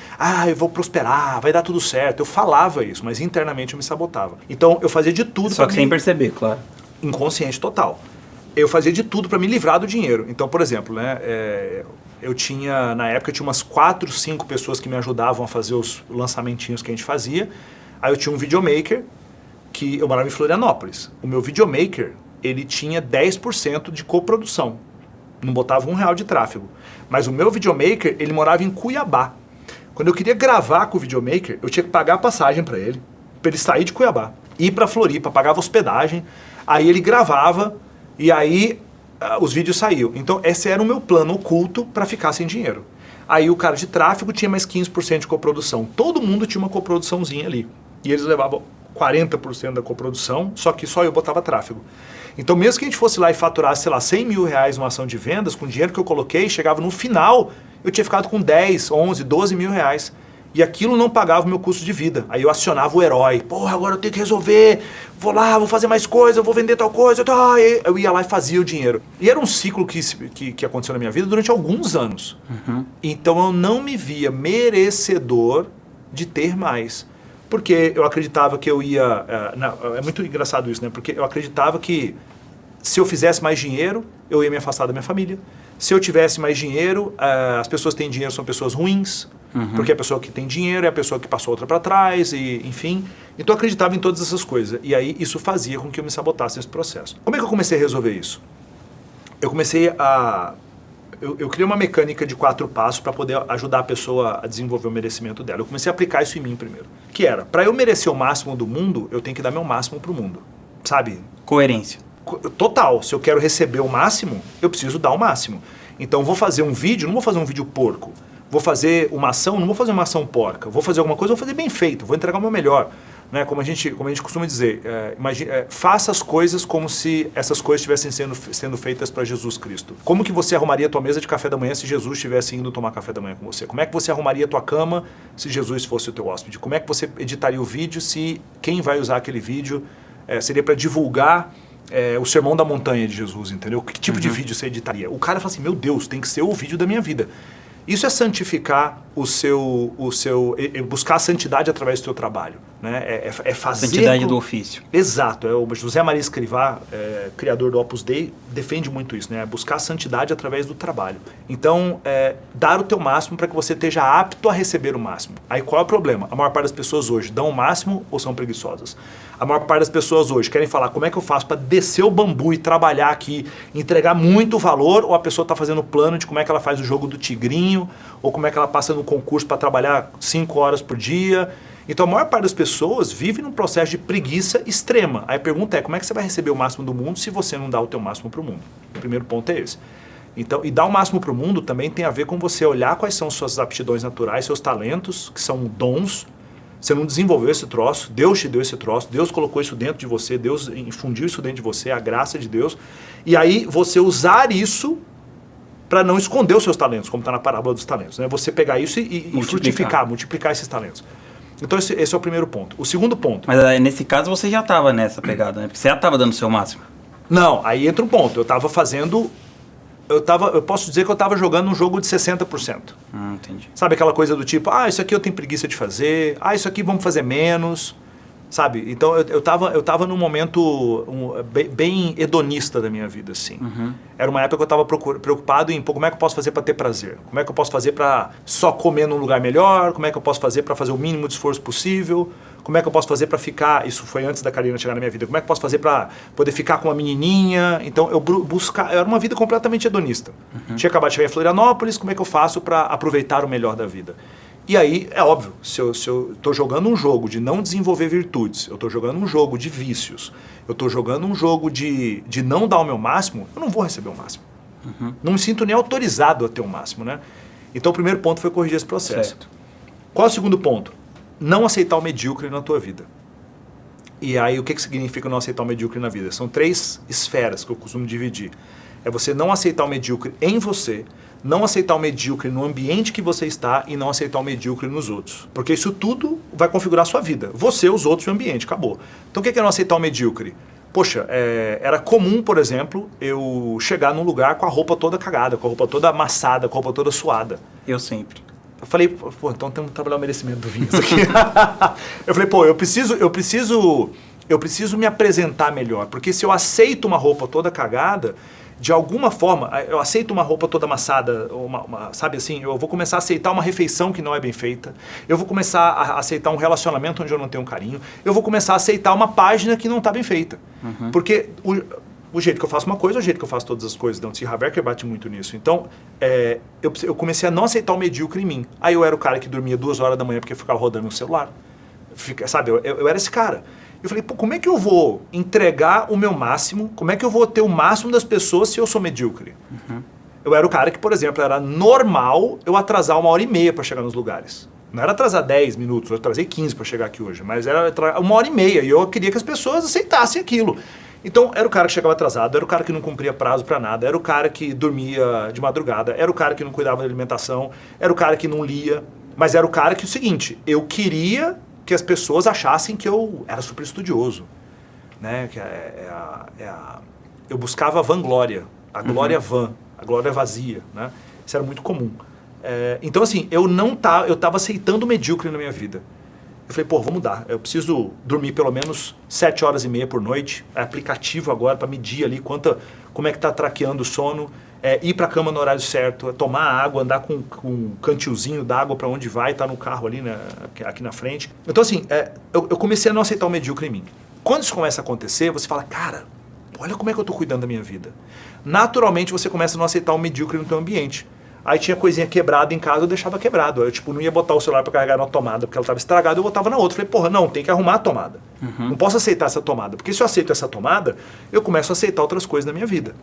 Eu vou prosperar, vai dar tudo certo. Eu falava isso, mas internamente eu me sabotava. Então eu fazia de tudo. Só que sem perceber, claro. Inconsciente total. Eu fazia de tudo para me livrar do dinheiro. Então, por exemplo, né, na época eu tinha umas 4, 5 pessoas que me ajudavam a fazer os lançamentinhos que a gente fazia. Aí eu tinha um videomaker, que eu morava em Florianópolis. O meu videomaker, ele tinha 10% de coprodução. Não botava R$1 de tráfego. Mas o meu videomaker, ele morava em Cuiabá. Quando eu queria gravar com o videomaker, eu tinha que pagar a passagem para ele sair de Cuiabá, ir para Floripa, pagava hospedagem, aí ele gravava e aí os vídeos saíam. Então esse era o meu plano oculto para ficar sem dinheiro. Aí o cara de tráfego tinha mais 15% de coprodução. Todo mundo tinha uma coproduçãozinha ali. E eles levavam 40% da coprodução, só que só eu botava tráfego. Então mesmo que a gente fosse lá e faturasse, sei lá, R$100 mil numa ação de vendas, com o dinheiro que eu coloquei, chegava no final, eu tinha ficado com 10, 11, 12 mil reais. E aquilo não pagava o meu custo de vida. Aí eu acionava o herói. Porra, agora eu tenho que resolver. Vou lá, vou fazer mais coisa, vou vender tal coisa. Eu ia lá e fazia o dinheiro. E era um ciclo que aconteceu na minha vida durante alguns anos. Então eu não me via merecedor de ter mais. Porque eu acreditava que eu ia... é muito engraçado isso, né? Porque eu acreditava que se eu fizesse mais dinheiro, eu ia me afastar da minha família. Se eu tivesse mais dinheiro, as pessoas que têm dinheiro são pessoas ruins. Porque a pessoa que tem dinheiro é a pessoa que passou outra para trás, e enfim. Então eu acreditava em todas essas coisas. E aí isso fazia com que eu me sabotasse nesse processo. Como é que eu comecei a resolver isso? Eu comecei a... Eu criei uma mecânica de 4 passos para poder ajudar a pessoa a desenvolver o merecimento dela. Eu comecei a aplicar isso em mim primeiro. Que era, para eu merecer o máximo do mundo, eu tenho que dar meu máximo pro mundo. Sabe? Coerência. Total. Se eu quero receber o máximo, eu preciso dar o máximo. Então vou fazer um vídeo, não vou fazer um vídeo porco. Vou fazer uma ação, não vou fazer uma ação porca. Vou fazer alguma coisa, vou fazer bem feito, vou entregar o meu melhor. Né? Como a gente costuma dizer, faça as coisas como se essas coisas estivessem sendo feitas para Jesus Cristo. Como que você arrumaria a tua mesa de café da manhã se Jesus estivesse indo tomar café da manhã com você? Como é que você arrumaria a tua cama se Jesus fosse o teu hóspede? Como é que você editaria o vídeo se quem vai usar aquele vídeo seria para divulgar o sermão da montanha de Jesus, entendeu? Que tipo de vídeo você editaria? O cara fala assim, meu Deus, tem que ser o vídeo da minha vida. Isso é santificar buscar a santidade através do seu trabalho, né? É fazer... Santidade do ofício. Exato. O José Maria Escrivá, criador do Opus Dei, defende muito isso, né? Buscar a santidade através do trabalho. Então, dar o teu máximo para que você esteja apto a receber o máximo. Aí qual é o problema? A maior parte das pessoas hoje dão o máximo ou são preguiçosas? A maior parte das pessoas hoje querem falar como é que eu faço para descer o bambu e trabalhar aqui, entregar muito valor, ou a pessoa está fazendo plano de como é que ela faz o jogo do tigrinho, ou como é que ela passa no concurso para trabalhar 5 horas por dia. Então a maior parte das pessoas vive num processo de preguiça extrema. Aí a pergunta é, como é que você vai receber o máximo do mundo se você não dá o teu máximo para o mundo? O primeiro ponto é esse. Então, e dar o máximo para o mundo também tem a ver com você olhar quais são suas aptidões naturais, seus talentos, que são dons. Você não desenvolveu esse troço, Deus te deu esse troço, Deus colocou isso dentro de você, Deus infundiu isso dentro de você, a graça de Deus. E aí você usar isso para não esconder os seus talentos, como está na parábola dos talentos, né? Você pegar isso e frutificar, multiplicar esses talentos. Então esse é o primeiro ponto. O segundo ponto... Mas nesse caso você já estava nessa pegada, né? Porque você já estava dando o seu máximo. Não, aí entra um ponto. Eu estava fazendo... Eu posso dizer que eu estava jogando um jogo de 60%. Entendi. Sabe aquela coisa do tipo, isso aqui eu tenho preguiça de fazer, isso aqui vamos fazer menos, sabe? Então eu tava num momento bem hedonista da minha vida, assim. Era uma época que eu estava preocupado em como é que eu posso fazer para ter prazer? Como é que eu posso fazer para só comer num lugar melhor? Como é que eu posso fazer para fazer o mínimo de esforço possível? Como é que eu posso fazer para ficar... Isso foi antes da Karina chegar na minha vida. Como é que eu posso fazer para poder ficar com uma menininha? Então, eu era uma vida completamente hedonista. Tinha acabado de chegar em Florianópolis, como é que eu faço para aproveitar o melhor da vida? E aí, é óbvio, se eu estou jogando um jogo de não desenvolver virtudes, eu estou jogando um jogo de vícios, eu estou jogando um jogo de não dar o meu máximo, eu não vou receber o máximo. Não me sinto nem autorizado a ter o máximo, né? Então, o primeiro ponto foi corrigir esse processo. Certo. Qual é o segundo ponto? Não aceitar o medíocre na tua vida. E aí, o que significa não aceitar o medíocre na vida? São 3 esferas que eu costumo dividir. É você não aceitar o medíocre em você, não aceitar o medíocre no ambiente que você está e não aceitar o medíocre nos outros. Porque isso tudo vai configurar a sua vida. Você, os outros e o ambiente, acabou. Então, o que é não aceitar o medíocre? Poxa, era comum, por exemplo, eu chegar num lugar com a roupa toda cagada, com a roupa toda amassada, com a roupa toda suada. Eu sempre. Eu falei, então temos que trabalhar o merecimento do vinho aqui. Eu falei, eu preciso me apresentar melhor, porque se eu aceito uma roupa toda cagada, de alguma forma, eu aceito uma roupa toda amassada, sabe assim, eu vou começar a aceitar uma refeição que não é bem feita, eu vou começar a aceitar um relacionamento onde eu não tenho um carinho, eu vou começar a aceitar uma página que não está bem feita. Porque o jeito que eu faço uma coisa é o jeito que eu faço todas as coisas. Então, o Haverker bate muito nisso. Então, eu comecei a não aceitar o medíocre em mim. Aí eu era o cara que dormia 2 horas da manhã porque ficava rodando no celular. Sabe, eu era esse cara. Eu falei, como é que eu vou entregar o meu máximo? Como é que eu vou ter o máximo das pessoas se eu sou medíocre? Eu era o cara que, por exemplo, era normal eu atrasar 1h30 para chegar nos lugares. Não era atrasar 10 minutos, eu atrasei 15 para chegar aqui hoje. Mas era 1h30 e eu queria que as pessoas aceitassem aquilo. Então, era o cara que chegava atrasado, era o cara que não cumpria prazo para nada, era o cara que dormia de madrugada, era o cara que não cuidava da alimentação, era o cara que não lia, mas era o cara que, o seguinte, eu queria que as pessoas achassem que eu era super estudioso, né? Que eu buscava a vanglória, a glória vã, a glória vazia, né? Isso era muito comum. Então, assim, eu estava aceitando o medíocre na minha vida. Eu falei, vou mudar. Eu preciso dormir pelo menos 7 horas e meia por noite. É aplicativo agora para medir ali como é que está traqueando o sono. Ir para a cama no horário certo, tomar água, andar com um cantilzinho d'água para onde vai, tá no carro ali, né, aqui na frente. Então, assim, eu comecei a não aceitar o medíocre em mim. Quando isso começa a acontecer, você fala, cara, olha como é que eu estou cuidando da minha vida. Naturalmente, você começa a não aceitar o medíocre no teu ambiente. Aí tinha coisinha quebrada em casa, eu deixava quebrado. Eu, não ia botar o celular para carregar na tomada, porque ela estava estragada, eu botava na outra. Falei, não, tem que arrumar a tomada. Não posso aceitar essa tomada, porque se eu aceito essa tomada, eu começo a aceitar outras coisas na minha vida.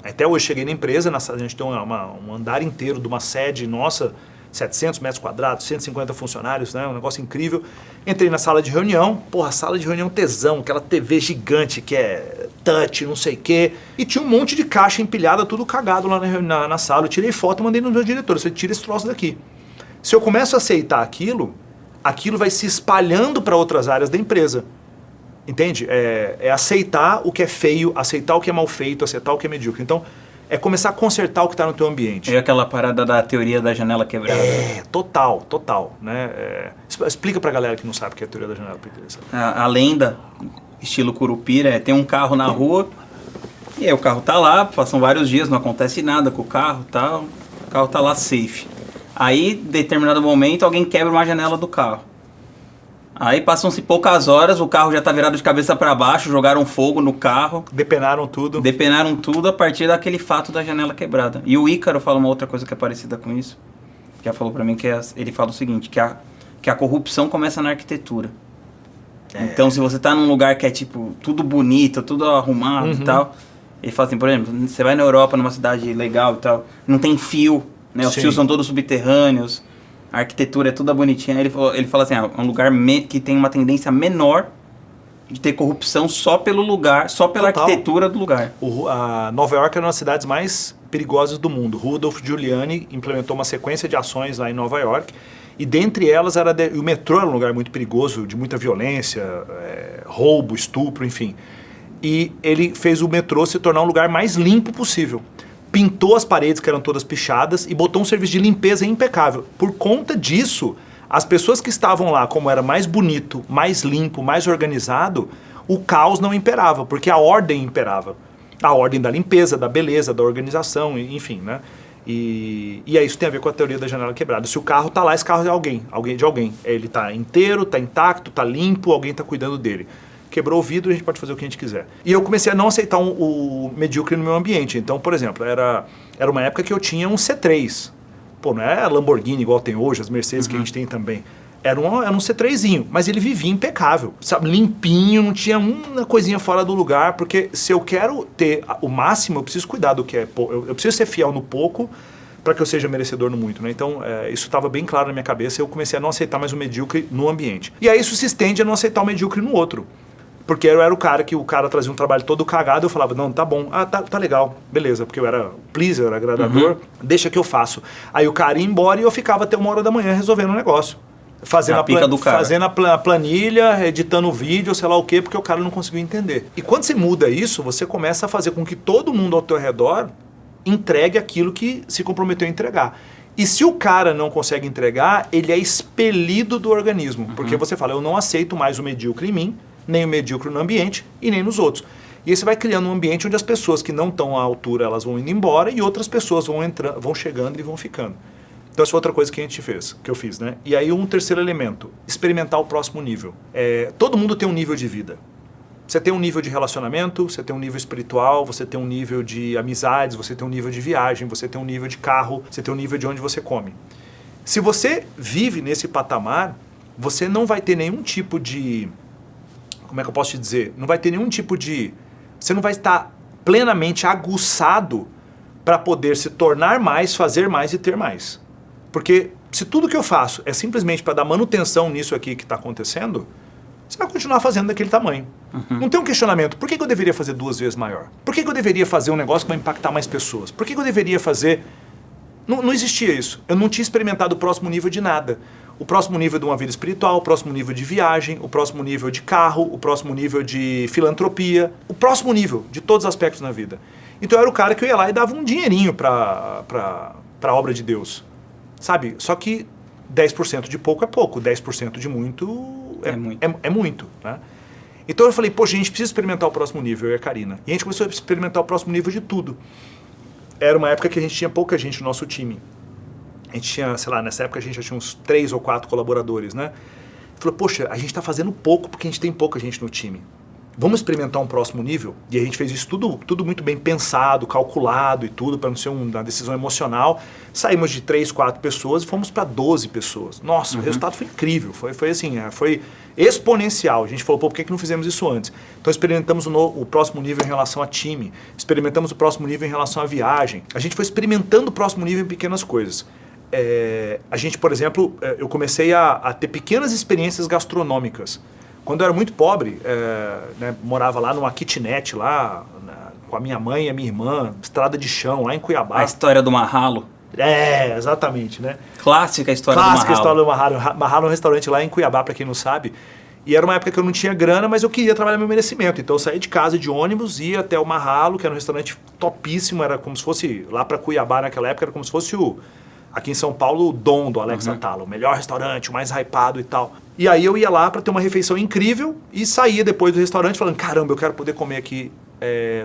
Até hoje, cheguei na empresa, a gente tem um andar inteiro de uma sede nossa, 700 metros quadrados, 150 funcionários, né? Um negócio incrível. Entrei na sala de reunião, porra, sala de reunião tesão, aquela TV gigante que é touch, não sei o quê. E tinha um monte de caixa empilhada, tudo cagado lá na sala. Eu tirei foto e mandei no meu diretor. Eu falei, tira esse troço daqui. Se eu começo a aceitar aquilo vai se espalhando para outras áreas da empresa. Entende? É aceitar o que é feio, aceitar o que é mal feito, aceitar o que é medíocre. Então, é começar a consertar o que está no teu ambiente. É aquela parada da teoria da janela quebrada. Total. Né? Explica pra galera que não sabe o que é a teoria da janela quebrada. A lenda, estilo Curupira, tem um carro na rua, e aí o carro tá lá, passam vários dias, não acontece nada com o carro tá lá safe. Aí, em determinado momento, alguém quebra uma janela do carro. Aí passam-se poucas horas, o carro já tá virado de cabeça para baixo, jogaram fogo no carro. Depenaram tudo a partir daquele fato da janela quebrada. E o Ícaro fala uma outra coisa que é parecida com isso. Já falou para mim ele fala o seguinte, que a corrupção começa na arquitetura. Então se você tá num lugar que é tipo tudo bonito, tudo arrumado e tal, ele fala assim, por exemplo, você vai na Europa, numa cidade legal e tal, não tem fio, né? Os fios são todos subterrâneos. A arquitetura é toda bonitinha. Ele fala assim, é um lugar que tem uma tendência menor de ter corrupção só pelo lugar, só pela arquitetura do lugar. A Nova York é uma das cidades mais perigosas do mundo. Rudolph Giuliani implementou uma sequência de ações lá em Nova York e dentre elas o metrô era um lugar muito perigoso, de muita violência, roubo, estupro, enfim. E ele fez o metrô se tornar um lugar mais limpo possível. Pintou as paredes que eram todas pichadas e botou um serviço de limpeza impecável. Por conta disso, as pessoas que estavam lá, como era mais bonito, mais limpo, mais organizado, o caos não imperava, porque a ordem imperava. A ordem da limpeza, da beleza, da organização, enfim, né? E aí isso tem a ver com a teoria da janela quebrada. Se o carro tá lá, esse carro é de alguém. Ele tá inteiro, tá intacto, tá limpo, alguém tá cuidando dele. Quebrou o vidro, a gente pode fazer o que a gente quiser. E eu comecei a não aceitar o medíocre no meu ambiente. Então, por exemplo, era uma época que eu tinha um C3. Pô, não é a Lamborghini igual tem hoje, as Mercedes que a gente tem também. Era um C3zinho, mas ele vivia impecável, sabe? Limpinho, não tinha uma coisinha fora do lugar, porque se eu quero ter o máximo, eu preciso cuidar do que é pouco. Eu preciso ser fiel no pouco para que eu seja merecedor no muito, né? Então, isso estava bem claro na minha cabeça e eu comecei a não aceitar mais o medíocre no ambiente. E aí isso se estende a não aceitar o medíocre no outro. Porque eu era o cara que o cara trazia um trabalho todo cagado, eu falava, não, tá bom, tá legal, beleza, porque eu era pleaser, eu era agradador, deixa que eu faço. Aí o cara ia embora e eu ficava até 1h da manhã resolvendo o negócio. Fazendo a planilha, editando o vídeo, sei lá o quê, porque o cara não conseguiu entender. E quando você muda isso, você começa a fazer com que todo mundo ao teu redor entregue aquilo que se comprometeu a entregar. E se o cara não consegue entregar, ele é expelido do organismo, porque você fala, eu não aceito mais o medíocre em mim, nem o medíocre no ambiente e nem nos outros. E aí você vai criando um ambiente onde as pessoas que não estão à altura, elas vão indo embora e outras pessoas vão chegando e vão ficando. Então essa foi outra coisa que eu fiz, né? E aí um terceiro elemento, experimentar o próximo nível. Todo mundo tem um nível de vida. Você tem um nível de relacionamento, você tem um nível espiritual, você tem um nível de amizades, você tem um nível de viagem, você tem um nível de carro, você tem um nível de onde você come. Se você vive nesse patamar, você não vai ter nenhum tipo de... Como é que eu posso te dizer? Não vai ter nenhum tipo de... Você não vai estar plenamente aguçado para poder se tornar mais, fazer mais e ter mais. Porque se tudo que eu faço é simplesmente para dar manutenção nisso aqui que está acontecendo, você vai continuar fazendo daquele tamanho. Não tem um questionamento. Por que eu deveria fazer 2 vezes maior? Por que eu deveria fazer um negócio que vai impactar mais pessoas? Por que eu deveria fazer... Não existia isso. Eu não tinha experimentado o próximo nível de nada. O próximo nível de uma vida espiritual, o próximo nível de viagem, o próximo nível de carro, o próximo nível de filantropia, o próximo nível de todos os aspectos na vida. Então eu era o cara que eu ia lá e dava um dinheirinho para a obra de Deus, sabe? Só que 10% de pouco é pouco, 10% de muito é muito, né? Então eu falei, poxa, a gente precisa experimentar o próximo nível, eu e a Karina. E a gente começou a experimentar o próximo nível de tudo. Era uma época que a gente tinha pouca gente no nosso time. A gente tinha, sei lá, nessa época a gente já tinha uns 3 ou 4 colaboradores, né? Falou, poxa, a gente está fazendo pouco porque a gente tem pouca gente no time. Vamos experimentar um próximo nível? E a gente fez isso tudo muito bem pensado, calculado e tudo, para não ser uma decisão emocional. Saímos de 3, 4 pessoas e fomos para 12 pessoas. Nossa, o resultado foi incrível, foi assim, foi exponencial. A gente falou, pô, por que não fizemos isso antes? Então experimentamos o próximo nível em relação a time, experimentamos o próximo nível em relação à viagem. A gente foi experimentando o próximo nível em pequenas coisas. a gente, por exemplo, eu comecei a ter pequenas experiências gastronômicas. Quando eu era muito pobre, né, morava lá numa kitnet, lá com a minha mãe e a minha irmã, estrada de chão, lá em Cuiabá. A história do Marralo. Exatamente, né? Clássica história do Clássica Marralo. história do Marralo. Marralo é um restaurante lá em Cuiabá, para quem não sabe. E era uma época que eu não tinha grana, mas eu queria trabalhar meu merecimento. Então eu saí de casa de ônibus, ia até o Marralo, que era um restaurante topíssimo, era como se fosse, lá para Cuiabá naquela época, era como se fosse aqui em São Paulo, o Dom do Alex Atala, o melhor restaurante, o mais hypado e tal. E aí eu ia lá para ter uma refeição incrível e saía depois do restaurante falando, caramba, eu quero poder comer aqui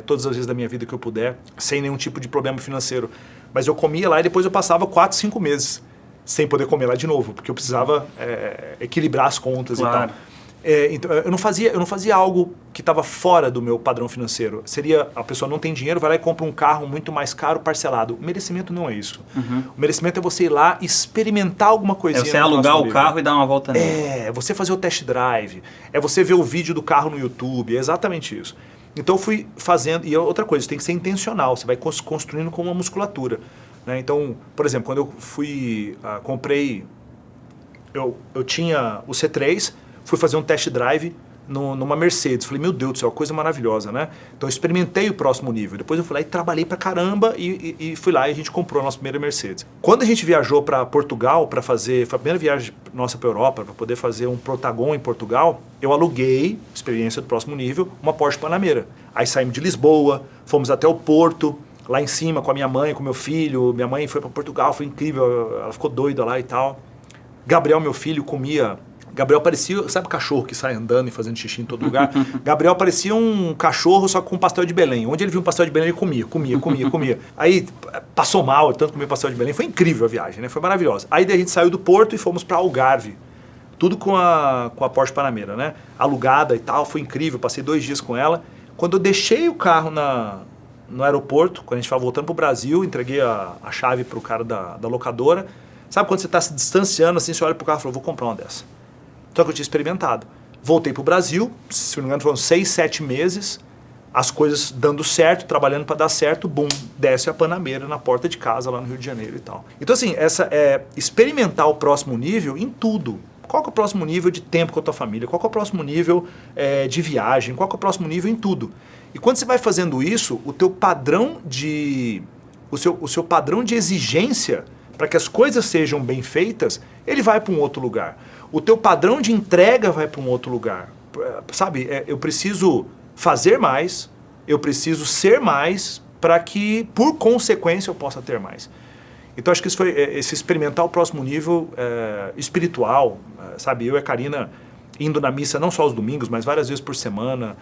todas as vezes da minha vida que eu puder, sem nenhum tipo de problema financeiro. Mas eu comia lá e depois eu passava 4, 5 meses sem poder comer lá de novo, porque eu precisava equilibrar as contas e tal. Então, eu não fazia algo que estava fora do meu padrão financeiro. Seria, a pessoa não tem dinheiro, vai lá e compra um carro muito mais caro, parcelado. O merecimento não é isso. O merecimento é você ir lá e experimentar alguma coisinha. É você alugar o carro e dar uma volta nele. É você fazer o test drive, é você ver o vídeo do carro no YouTube, é exatamente isso. Então eu fui fazendo, e outra coisa, tem que ser intencional, você vai construindo com uma musculatura. Né? Então, por exemplo, quando eu fui, comprei, eu tinha o C3, fui fazer um test drive numa Mercedes. Falei, meu Deus do céu, coisa maravilhosa, né? Então eu experimentei o próximo nível. Depois eu fui lá e trabalhei pra caramba e fui lá e a gente comprou a nossa primeira Mercedes. Quando a gente viajou para Portugal para fazer, foi a primeira viagem nossa para Europa, para poder fazer um Protagon em Portugal, eu aluguei, experiência do próximo nível, uma Porsche Panamera. Aí saímos de Lisboa, fomos até o Porto, lá em cima com a minha mãe, com meu filho. Minha mãe foi para Portugal, foi incrível, ela ficou doida lá e tal. Gabriel, meu filho, comia... Gabriel parecia, sabe o cachorro que sai andando e fazendo xixi em todo lugar? Gabriel parecia um cachorro só com um pastel de Belém. Onde ele viu um pastel de Belém, ele comia. Aí passou mal, tanto comer pastel de Belém. Foi incrível a viagem, né? Foi maravilhosa. Aí daí a gente saiu do Porto e fomos para Algarve. Tudo com a Porsche Panamera, né? Alugada e tal, foi incrível. Passei 2 dias com ela. Quando eu deixei o carro no aeroporto, quando a gente estava voltando para o Brasil, entreguei a chave para o cara da locadora. Sabe quando você está se distanciando assim, você olha para o carro e fala, vou comprar uma dessa. Só que eu tinha experimentado. Voltei para o Brasil, se não me engano foram 6, 7 meses, as coisas dando certo, trabalhando para dar certo, bum, desce a Panamera na porta de casa lá no Rio de Janeiro e tal. Então assim, experimentar o próximo nível em tudo. Qual que é o próximo nível de tempo com a tua família? Qual que é o próximo nível de viagem? Qual que é o próximo nível em tudo? E quando você vai fazendo isso, o teu padrão o seu padrão de exigência para que as coisas sejam bem feitas, ele vai para um outro lugar. O teu padrão de entrega vai para um outro lugar. Sabe, eu preciso fazer mais, eu preciso ser mais para que, por consequência, eu possa ter mais. Então, acho que isso foi esse experimentar o próximo nível espiritual, sabe? Eu e a Karina indo na missa não só aos domingos, mas várias vezes por semana,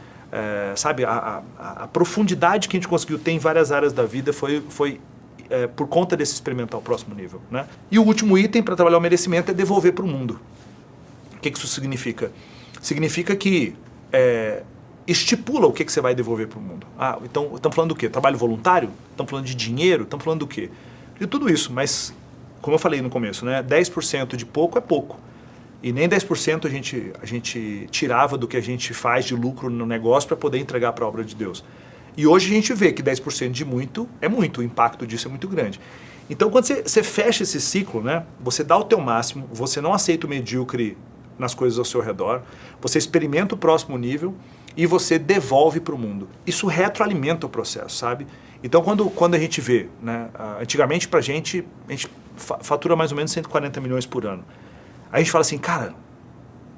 sabe? A profundidade que a gente conseguiu ter em várias áreas da vida foi por conta desse experimentar o próximo nível, né? E o último item para trabalhar o merecimento é devolver para o mundo. O que isso significa? Significa que estipula o que você vai devolver para o mundo. Então, estamos falando do quê? Trabalho voluntário? Estamos falando de dinheiro? Estamos falando do quê? De tudo isso, mas, como eu falei no começo, né, 10% de pouco é pouco. E nem 10% a gente tirava do que a gente faz de lucro no negócio para poder entregar para a obra de Deus. E hoje a gente vê que 10% de muito é muito, o impacto disso é muito grande. Então, quando você fecha esse ciclo, né, você dá o teu máximo, você não aceita o medíocre nas coisas ao seu redor, você experimenta o próximo nível e você devolve para o mundo. Isso retroalimenta o processo, sabe? Então, quando a gente vê, né, antigamente a gente fatura mais ou menos 140 milhões por ano. Aí a gente fala assim, cara,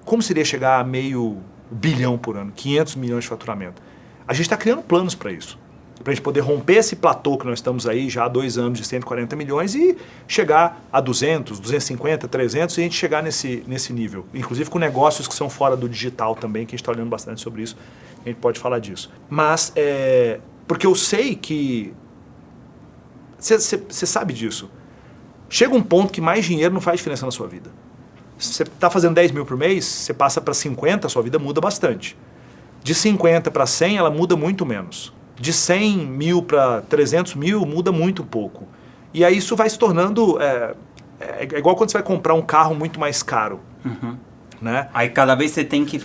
como seria chegar a meio bilhão por ano, 500 milhões de faturamento? A gente está criando planos para isso. Para a gente poder romper esse platô que nós estamos aí já há 2 anos de 140 milhões e chegar a 200, 250, 300 e a gente chegar nesse nível. Inclusive com negócios que são fora do digital também, que a gente está olhando bastante sobre isso, a gente pode falar disso. Mas, porque eu sei que... Você sabe disso. Chega um ponto que mais dinheiro não faz diferença na sua vida. Se você está fazendo 10 mil por mês, você passa para 50, a sua vida muda bastante. De 50 para 100, ela muda muito menos. De 100 mil para 300 mil, muda muito pouco. E aí isso vai se tornando... É igual quando você vai comprar um carro muito mais caro. né? Aí cada vez você tem que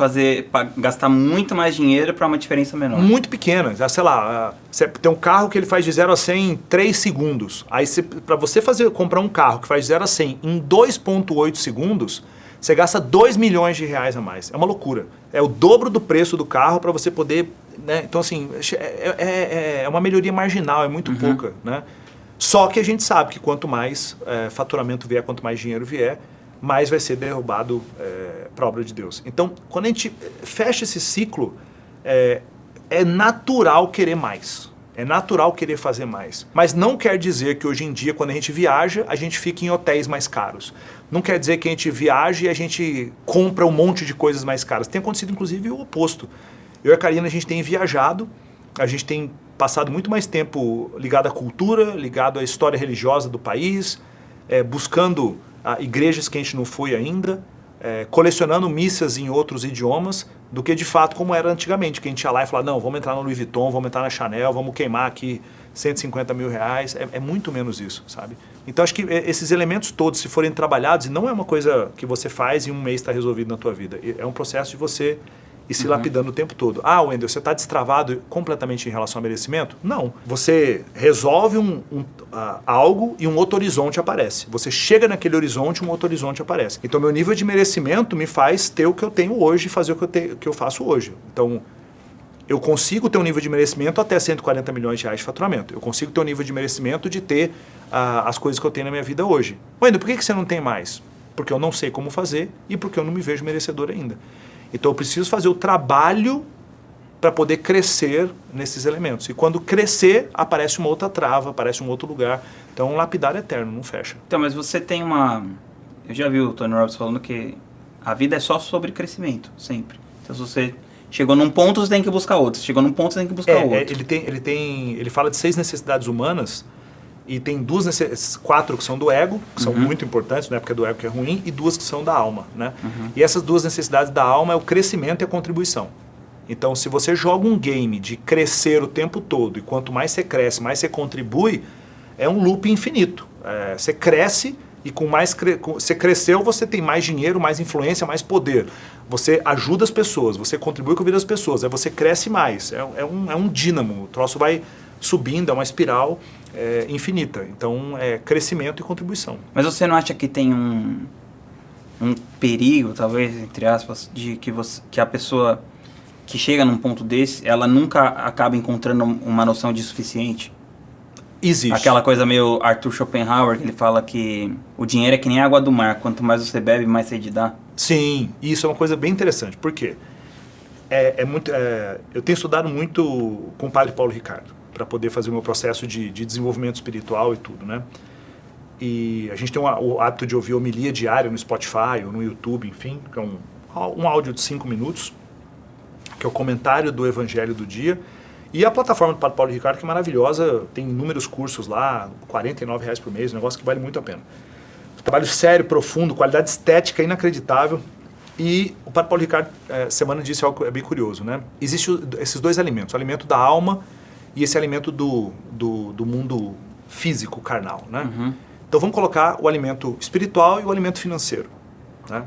gastar muito mais dinheiro para uma diferença menor. Muito pequena. Sei lá, você tem um carro que ele faz de 0 a 100 em 3 segundos. Aí para você comprar um carro que faz de 0 a 100 em 2,8 segundos, você gasta 2 milhões de reais a mais. É uma loucura. É o dobro do preço do carro para você poder... Né? Então, assim, é uma melhoria marginal, é muito pouca, né? Só que a gente sabe que quanto mais faturamento vier, quanto mais dinheiro vier, mais vai ser derrubado para a obra de Deus. Então, quando a gente fecha esse ciclo, é natural querer mais. É natural querer fazer mais. Mas não quer dizer que hoje em dia, quando a gente viaja, a gente fica em hotéis mais caros. Não quer dizer que a gente viaja e a gente compra um monte de coisas mais caras. Tem acontecido, inclusive, o oposto. Eu e a Karina, a gente tem viajado, a gente tem passado muito mais tempo ligado à cultura, ligado à história religiosa do país, buscando igrejas que a gente não foi ainda, colecionando missas em outros idiomas, do que de fato como era antigamente, que a gente ia lá e falava, não, vamos entrar no Louis Vuitton, vamos entrar na Chanel, vamos queimar aqui 150 mil reais, é muito menos isso, sabe? Então acho que esses elementos todos, se forem trabalhados, e não é uma coisa que você faz e um mês está resolvido na tua vida, é um processo de você ir se lapidando o tempo todo. Ah, Wendel, você está destravado completamente em relação ao merecimento? Não. Você resolve algo e um outro horizonte aparece. Você chega naquele horizonte, um outro horizonte aparece. Então, meu nível de merecimento me faz ter o que eu tenho hoje e fazer o que eu faço hoje. Então, eu consigo ter um nível de merecimento até 140 milhões de reais de faturamento. Eu consigo ter um nível de merecimento de ter as coisas que eu tenho na minha vida hoje. Wendel, por que você não tem mais? Porque eu não sei como fazer e porque eu não me vejo merecedor ainda. Então eu preciso fazer o trabalho para poder crescer nesses elementos. E quando crescer, aparece uma outra trava, aparece um outro lugar. Então um lapidar eterno, não fecha. Então, mas você tem uma... Eu já vi o Tony Robbins falando que a vida é só sobre crescimento, sempre. Então se você chegou num ponto, você tem que buscar outro. Se chegou num ponto, você tem que buscar outro. Ele fala de 6 necessidades humanas e tem 4 que são do ego, que são muito importantes, não é porque é do ego que é ruim, e 2 que são da alma, né? E essas 2 necessidades da alma é o crescimento e a contribuição. Então, se você joga um game de crescer o tempo todo, e quanto mais você cresce, mais você contribui, é um loop infinito. Você cresce e você cresceu, você tem mais dinheiro, mais influência, mais poder. Você ajuda as pessoas, você contribui com a vida das pessoas, aí você cresce mais. É um dínamo, o troço vai subindo, é uma espiral infinita. Então, é crescimento e contribuição. Mas você não acha que tem um perigo, talvez, entre aspas, de que a pessoa que chega num ponto desse, ela nunca acaba encontrando uma noção de suficiente? Existe. Aquela coisa meio Arthur Schopenhauer, que ele fala que o dinheiro é que nem a água do mar, quanto mais você bebe, mais sede dá. Sim, isso é uma coisa bem interessante. Por quê? Eu tenho estudado muito com o padre Paulo Ricardo, para poder fazer o meu processo de desenvolvimento espiritual e tudo, né? E a gente tem o hábito de ouvir homilia diária no Spotify ou no YouTube, enfim, que é um áudio de 5 minutos, que é o comentário do Evangelho do dia. E a plataforma do Padre Paulo Ricardo, que é maravilhosa, tem inúmeros cursos lá, R$49 por mês, um negócio que vale muito a pena. Trabalho sério, profundo, qualidade estética inacreditável. E o Padre Paulo Ricardo, semana disse algo bem curioso, né? Existem esses 2 alimentos, o alimento da alma e esse alimento do mundo físico, carnal, né? Então vamos colocar o alimento espiritual e o alimento financeiro, né?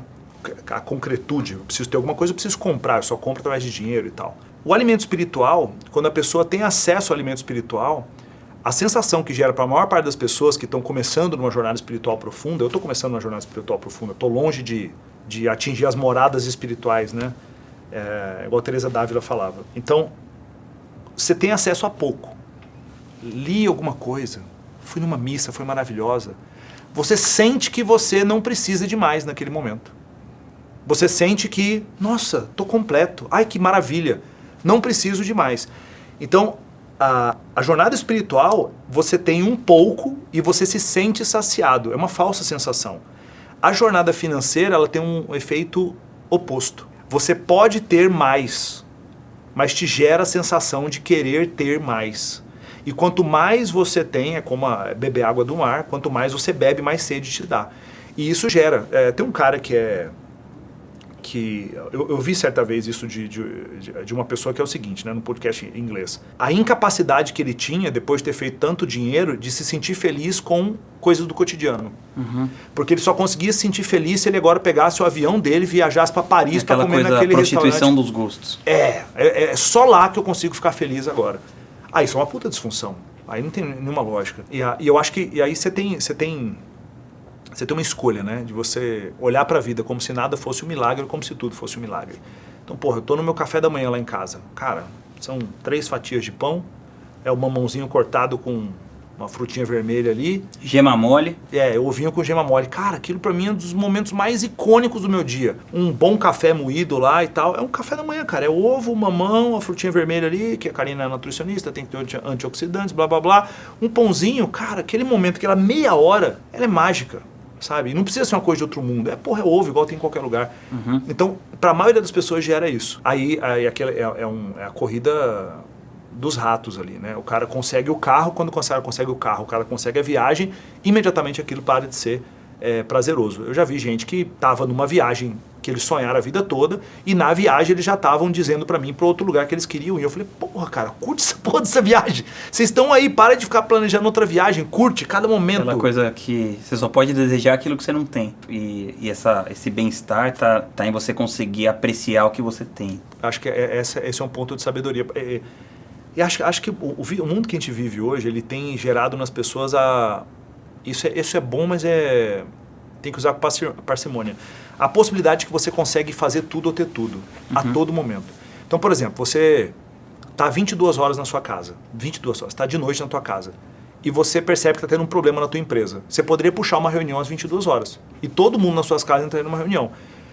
A concretude, eu preciso ter alguma coisa, eu preciso comprar, eu só compro através de dinheiro e tal. O alimento espiritual, quando a pessoa tem acesso ao alimento espiritual, a sensação que gera para a maior parte das pessoas que estão começando numa jornada espiritual profunda, eu estou começando uma jornada espiritual profunda, estou longe de atingir as moradas espirituais, né? Igual a Teresa d'Ávila falava. Então, você tem acesso a pouco. Li alguma coisa, fui numa missa, foi maravilhosa. Você sente que você não precisa de mais naquele momento. Você sente que, nossa, estou completo, ai que maravilha, não preciso de mais. Então, a jornada espiritual, você tem um pouco e você se sente saciado, é uma falsa sensação. A jornada financeira, ela tem um efeito oposto. Você pode ter mais, mas te gera a sensação de querer ter mais. E quanto mais você tem, é como beber água do mar, quanto mais você bebe, mais sede te dá. E isso gera. Tem um cara que eu vi certa vez isso de uma pessoa que é o seguinte, né, no podcast em inglês. A incapacidade que ele tinha, depois de ter feito tanto dinheiro, de se sentir feliz com coisas do cotidiano. Porque ele só conseguia se sentir feliz se ele agora pegasse o avião dele e viajasse para Paris para comer naquele restaurante. Prostituição dos gostos. É só lá que eu consigo ficar feliz agora. Isso é uma puta disfunção. Aí não tem nenhuma lógica. E eu acho que aí você tem uma escolha, né? De você olhar para a vida como se nada fosse um milagre ou como se tudo fosse um milagre. Então, eu tô no meu café da manhã lá em casa. Cara, são 3 fatias de pão, é o mamãozinho cortado com uma frutinha vermelha ali. Gema mole. Ovinho com gema mole. Cara, aquilo pra mim é um dos momentos mais icônicos do meu dia. Um bom café moído lá e tal. É um café da manhã, cara. É ovo, mamão, a frutinha vermelha ali, que a Karina é nutricionista, tem que ter antioxidantes, blá, blá, blá. Um pãozinho, cara, aquele momento, aquela meia hora, ela é mágica, sabe? E não precisa ser uma coisa de outro mundo. É ovo, igual tem em qualquer lugar. Então, pra maioria das pessoas gera isso. Aí é a corrida dos ratos ali, né? O cara consegue o carro, quando consegue o carro, o cara consegue a viagem, imediatamente aquilo para de ser prazeroso. Eu já vi gente que estava numa viagem que eles sonharam a vida toda e na viagem eles já estavam dizendo para mim para outro lugar que eles queriam ir. Eu falei, cara, curte essa porra dessa viagem. Vocês estão aí, para de ficar planejando outra viagem, curte cada momento. Aquela coisa que você só pode desejar aquilo que você não tem. E esse bem-estar tá em você conseguir apreciar o que você tem. Acho que esse é um ponto de sabedoria. E acho que o mundo que a gente vive hoje, ele tem gerado nas pessoas isso é bom, mas tem que usar com parcimônia. A possibilidade de que você consegue fazer tudo ou ter tudo, a todo momento. Então, por exemplo, você está 22 horas na sua casa, 22 horas, está de noite na tua casa, e você percebe que está tendo um problema na tua empresa. Você poderia puxar uma reunião às 22 horas, e todo mundo nas suas casas entraria numa reunião.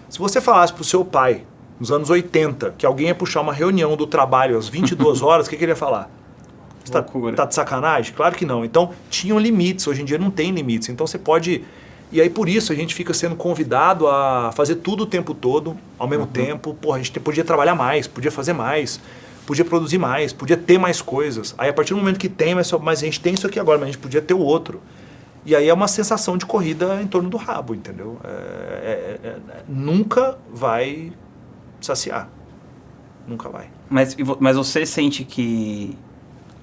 Se você falasse para o seu pai, nos anos 80, que alguém ia puxar uma reunião do trabalho às 22 horas, o que ele ia falar? Você tá de sacanagem? Claro que não. Então, tinham limites. Hoje em dia não tem limites. Então, você pode... E aí, por isso, a gente fica sendo convidado a fazer tudo o tempo todo, ao mesmo tempo. A gente podia trabalhar mais, podia fazer mais, podia produzir mais, podia ter mais coisas. Aí, a partir do momento que tem, mas a gente tem isso aqui agora, mas a gente podia ter o outro. E aí é uma sensação de corrida em torno do rabo, entendeu? Nunca vai saciar. Nunca vai. Mas você sente que...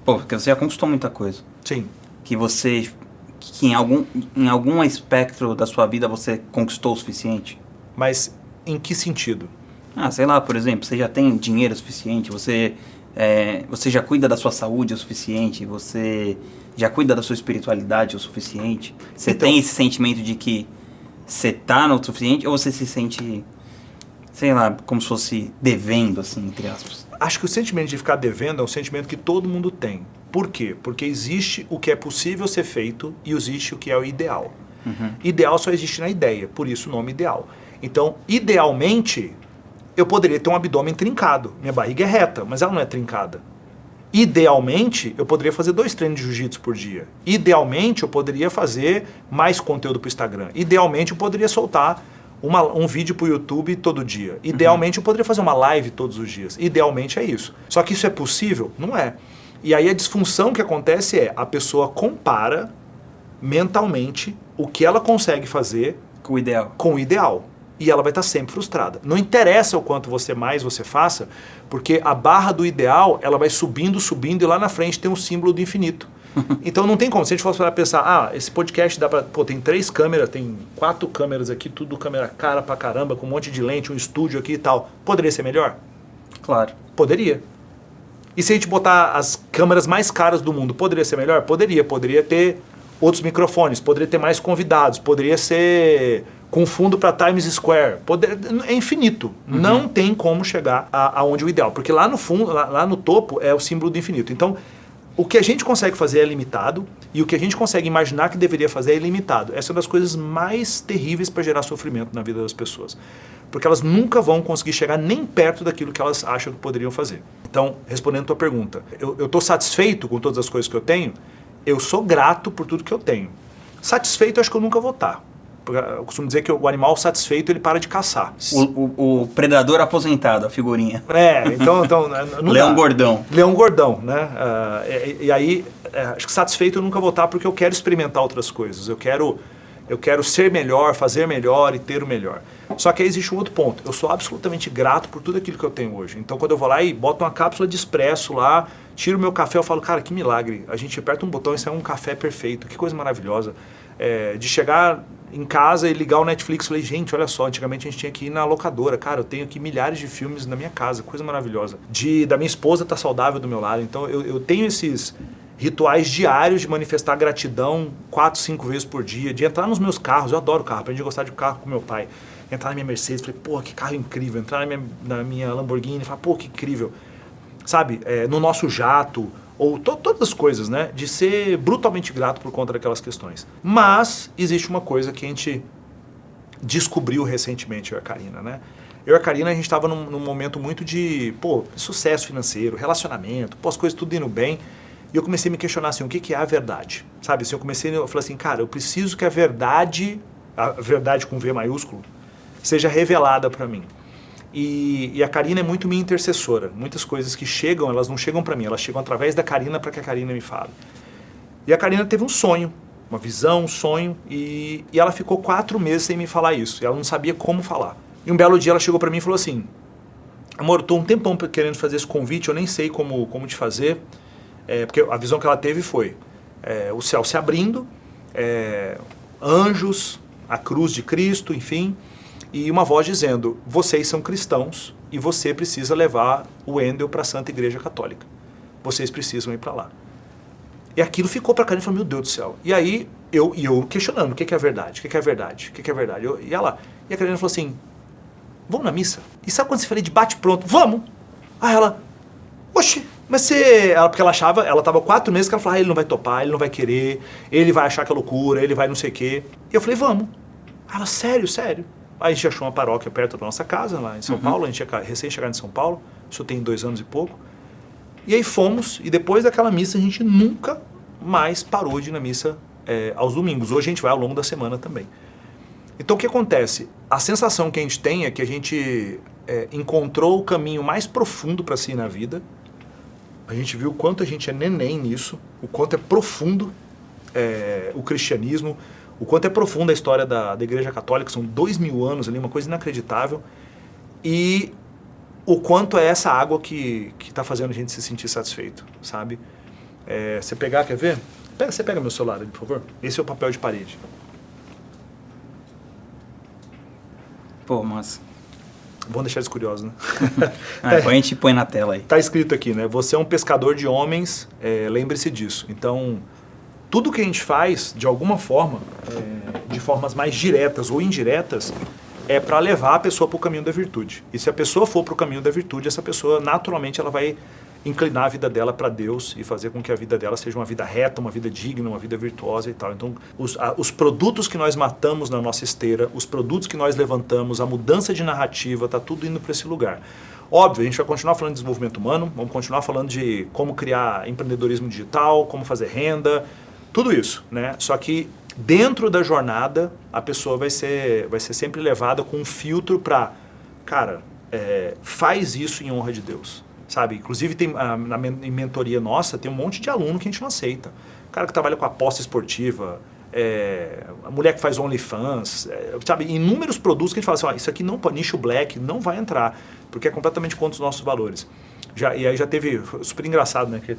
porque você já conquistou muita coisa. Sim. Que em algum espectro da sua vida você conquistou o suficiente? Mas em que sentido? Sei lá, por exemplo, você já tem dinheiro suficiente, você já cuida da sua saúde o suficiente, você já cuida da sua espiritualidade o suficiente? Você tem esse sentimento de que você tá no suficiente ou você se sente... sei lá, como se fosse devendo, assim, entre aspas? Acho que o sentimento de ficar devendo é um sentimento que todo mundo tem. Por quê? Porque existe o que é possível ser feito e existe o que é o ideal. Ideal só existe na ideia, por isso o nome ideal. Então, idealmente, eu poderia ter um abdômen trincado. Minha barriga é reta, mas ela não é trincada. Idealmente, eu poderia fazer 2 treinos de jiu-jitsu por dia. Idealmente, eu poderia fazer mais conteúdo para o Instagram. Idealmente, eu poderia soltar um vídeo para o YouTube todo dia. Idealmente, eu poderia fazer uma live todos os dias. Idealmente é isso. Só que isso é possível? Não é. E aí a disfunção que acontece é a pessoa compara mentalmente o que ela consegue fazer com o ideal. E ela vai estar sempre frustrada. Não interessa o quanto mais você faça, porque a barra do ideal, ela vai subindo, subindo, e lá na frente tem um símbolo do infinito. Então não tem como. Se a gente fosse para pensar, esse podcast dá para... tem 3 câmeras, tem 4 câmeras aqui, tudo câmera cara pra caramba, com um monte de lente, um estúdio aqui e tal. Poderia ser melhor? Claro. Poderia. E se a gente botar as câmeras mais caras do mundo, poderia ser melhor? Poderia. Poderia ter outros microfones, poderia ter mais convidados, poderia ser com fundo para Times Square. É infinito. Não tem como chegar aonde é o ideal. Porque lá no fundo, lá no topo, é o símbolo do infinito. Então, o que a gente consegue fazer é limitado e o que a gente consegue imaginar que deveria fazer é ilimitado. Essa é uma das coisas mais terríveis para gerar sofrimento na vida das pessoas. Porque elas nunca vão conseguir chegar nem perto daquilo que elas acham que poderiam fazer. Então, respondendo a tua pergunta, eu estou satisfeito com todas as coisas que eu tenho? Eu sou grato por tudo que eu tenho. Satisfeito, eu acho que eu nunca vou estar. Eu costumo dizer que o animal satisfeito, ele para de caçar. O predador aposentado, a figurinha. Então Leão dá. Gordão. Leão Gordão, né? E aí, acho que satisfeito eu nunca vou estar porque eu quero experimentar outras coisas. Eu quero Eu quero ser melhor, fazer melhor e ter o melhor. Só que aí existe um outro ponto. Eu sou absolutamente grato por tudo aquilo que eu tenho hoje. Então, quando eu vou lá e boto uma cápsula de expresso lá, tiro o meu café, eu falo, cara, que milagre. A gente aperta um botão e sai um café perfeito. Que coisa maravilhosa. De chegar em casa e ligar o Netflix, eu falei, gente, olha só, antigamente a gente tinha que ir na locadora. Cara, eu tenho aqui milhares de filmes na minha casa. Coisa maravilhosa. Da minha esposa estar saudável do meu lado. Então, eu tenho esses rituais diários de manifestar gratidão 4, 5 vezes por dia, de entrar nos meus carros. Eu adoro carro, aprendi a gostar de carro com meu pai. Entrar na minha Mercedes, falei, pô, que carro incrível. Entrar na minha Lamborghini, falar, pô, que incrível. Sabe, no nosso jato, ou todas as coisas, né? De ser brutalmente grato por conta daquelas questões. Mas existe uma coisa que a gente descobriu recentemente, eu e a Karina, né? Eu e a Karina, a gente estava num momento muito de, sucesso financeiro, relacionamento, as coisas tudo indo bem. E eu comecei a me questionar assim, o que é a verdade? Sabe, assim, eu falei assim, cara, eu preciso que a verdade com V maiúsculo, seja revelada para mim. E a Karina é muito minha intercessora. Muitas coisas que chegam, elas não chegam para mim, elas chegam através da Karina para que a Karina me fale. E a Karina teve um sonho, uma visão, um sonho, e ela ficou 4 meses sem me falar isso. E ela não sabia como falar. E um belo dia ela chegou para mim e falou assim, amor, eu tô um tempão querendo fazer esse convite, eu nem sei como te fazer. Porque a visão que ela teve foi o céu se abrindo, anjos, a cruz de Cristo, enfim, e uma voz dizendo, vocês são cristãos e você precisa levar o Wendel para a Santa Igreja Católica. Vocês precisam ir para lá. E aquilo ficou para a Karina e falou, meu Deus do céu. E aí, eu questionando, o que é verdade? O que é verdade? O que é verdade? E a Karina falou assim, vamos na missa? E sabe quando você falei de bate pronto? Vamos! Aí ela, oxi, mas você... Porque ela achava, ela estava 4 meses que ela falava, ele não vai topar, ele não vai querer, ele vai achar que é loucura, ele vai não sei o quê. E eu falei, vamos. Ela, sério? Aí a gente achou uma paróquia perto da nossa casa, lá em São Paulo, a gente tinha recém-chegado em São Paulo, isso tem 2 anos e pouco. E aí fomos, e depois daquela missa a gente nunca mais parou de ir na missa aos domingos. Hoje a gente vai ao longo da semana também. Então o que acontece? A sensação que a gente tem é que a gente encontrou o caminho mais profundo para si na vida. A gente viu o quanto a gente é neném nisso, o quanto é profundo o cristianismo, o quanto é profunda a história da Igreja Católica, são 2000 anos ali, uma coisa inacreditável, e o quanto é essa água que está fazendo a gente se sentir satisfeito, sabe? Você pegar, quer ver? Você pega meu celular ali, por favor. Esse é o papel de parede. Pô, massa. Bom deixar eles curiosos, né? Depois a gente põe na tela aí. Tá escrito aqui, né? Você é um pescador de homens, lembre-se disso. Então, tudo que a gente faz, de alguma forma, de formas mais diretas ou indiretas, é para levar a pessoa para o caminho da virtude. E se a pessoa for para o caminho da virtude, essa pessoa, naturalmente, ela vai inclinar a vida dela para Deus e fazer com que a vida dela seja uma vida reta, uma vida digna, uma vida virtuosa e tal. Então, os produtos que nós matamos na nossa esteira, os produtos que nós levantamos, a mudança de narrativa, está tudo indo para esse lugar. Óbvio, a gente vai continuar falando de desenvolvimento humano, vamos continuar falando de como criar empreendedorismo digital, como fazer renda, tudo isso, né? Só que dentro da jornada, a pessoa vai ser sempre levada com um filtro para, cara, faz isso em honra de Deus. Sabe? Inclusive, em mentoria nossa, tem um monte de aluno que a gente não aceita. O cara que trabalha com aposta esportiva, a mulher que faz OnlyFans, sabe? Inúmeros produtos que a gente fala assim, isso aqui não, nicho black, não vai entrar, porque é completamente contra os nossos valores. E aí já teve, super engraçado, né? Que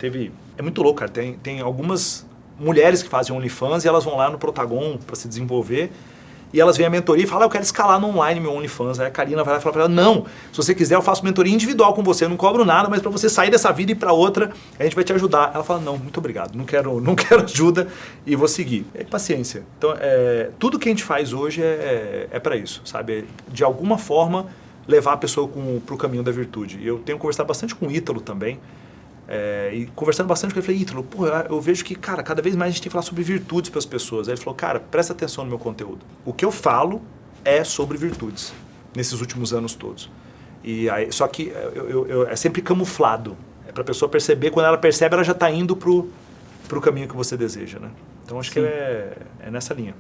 é muito louco, cara. Tem algumas mulheres que fazem OnlyFans e elas vão lá no Protagon para se desenvolver. E elas vêm a mentoria e falam, eu quero escalar no online meu OnlyFans. Aí a Karina vai lá e fala para ela, não, se você quiser eu faço mentoria individual com você, eu não cobro nada, mas para você sair dessa vida e ir para outra, a gente vai te ajudar. Ela fala, não, muito obrigado, não quero ajuda e vou seguir. Paciência. Então, tudo que a gente faz hoje é para isso, sabe? De alguma forma, levar a pessoa para o caminho da virtude. E eu tenho conversado bastante com o Ítalo também, e conversando bastante com ele, eu falei, Ítalo, pô, eu vejo que, cara, cada vez mais a gente tem que falar sobre virtudes para as pessoas. Aí ele falou, cara, presta atenção no meu conteúdo. O que eu falo é sobre virtudes, nesses últimos anos todos. E aí, só que é sempre camuflado. É para a pessoa perceber, quando ela percebe, ela já está indo pro caminho que você deseja, né? Então acho que é nessa linha.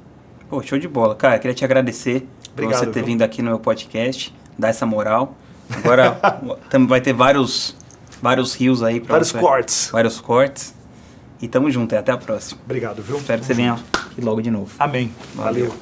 Pô, show de bola. Cara, queria te agradecer por você ter vindo aqui no meu podcast, dar essa moral. Agora vai ter vários rios aí. Vários cortes. E tamo junto, até a próxima. Obrigado, viu? Espero que você venha e logo de novo. Amém. Valeu.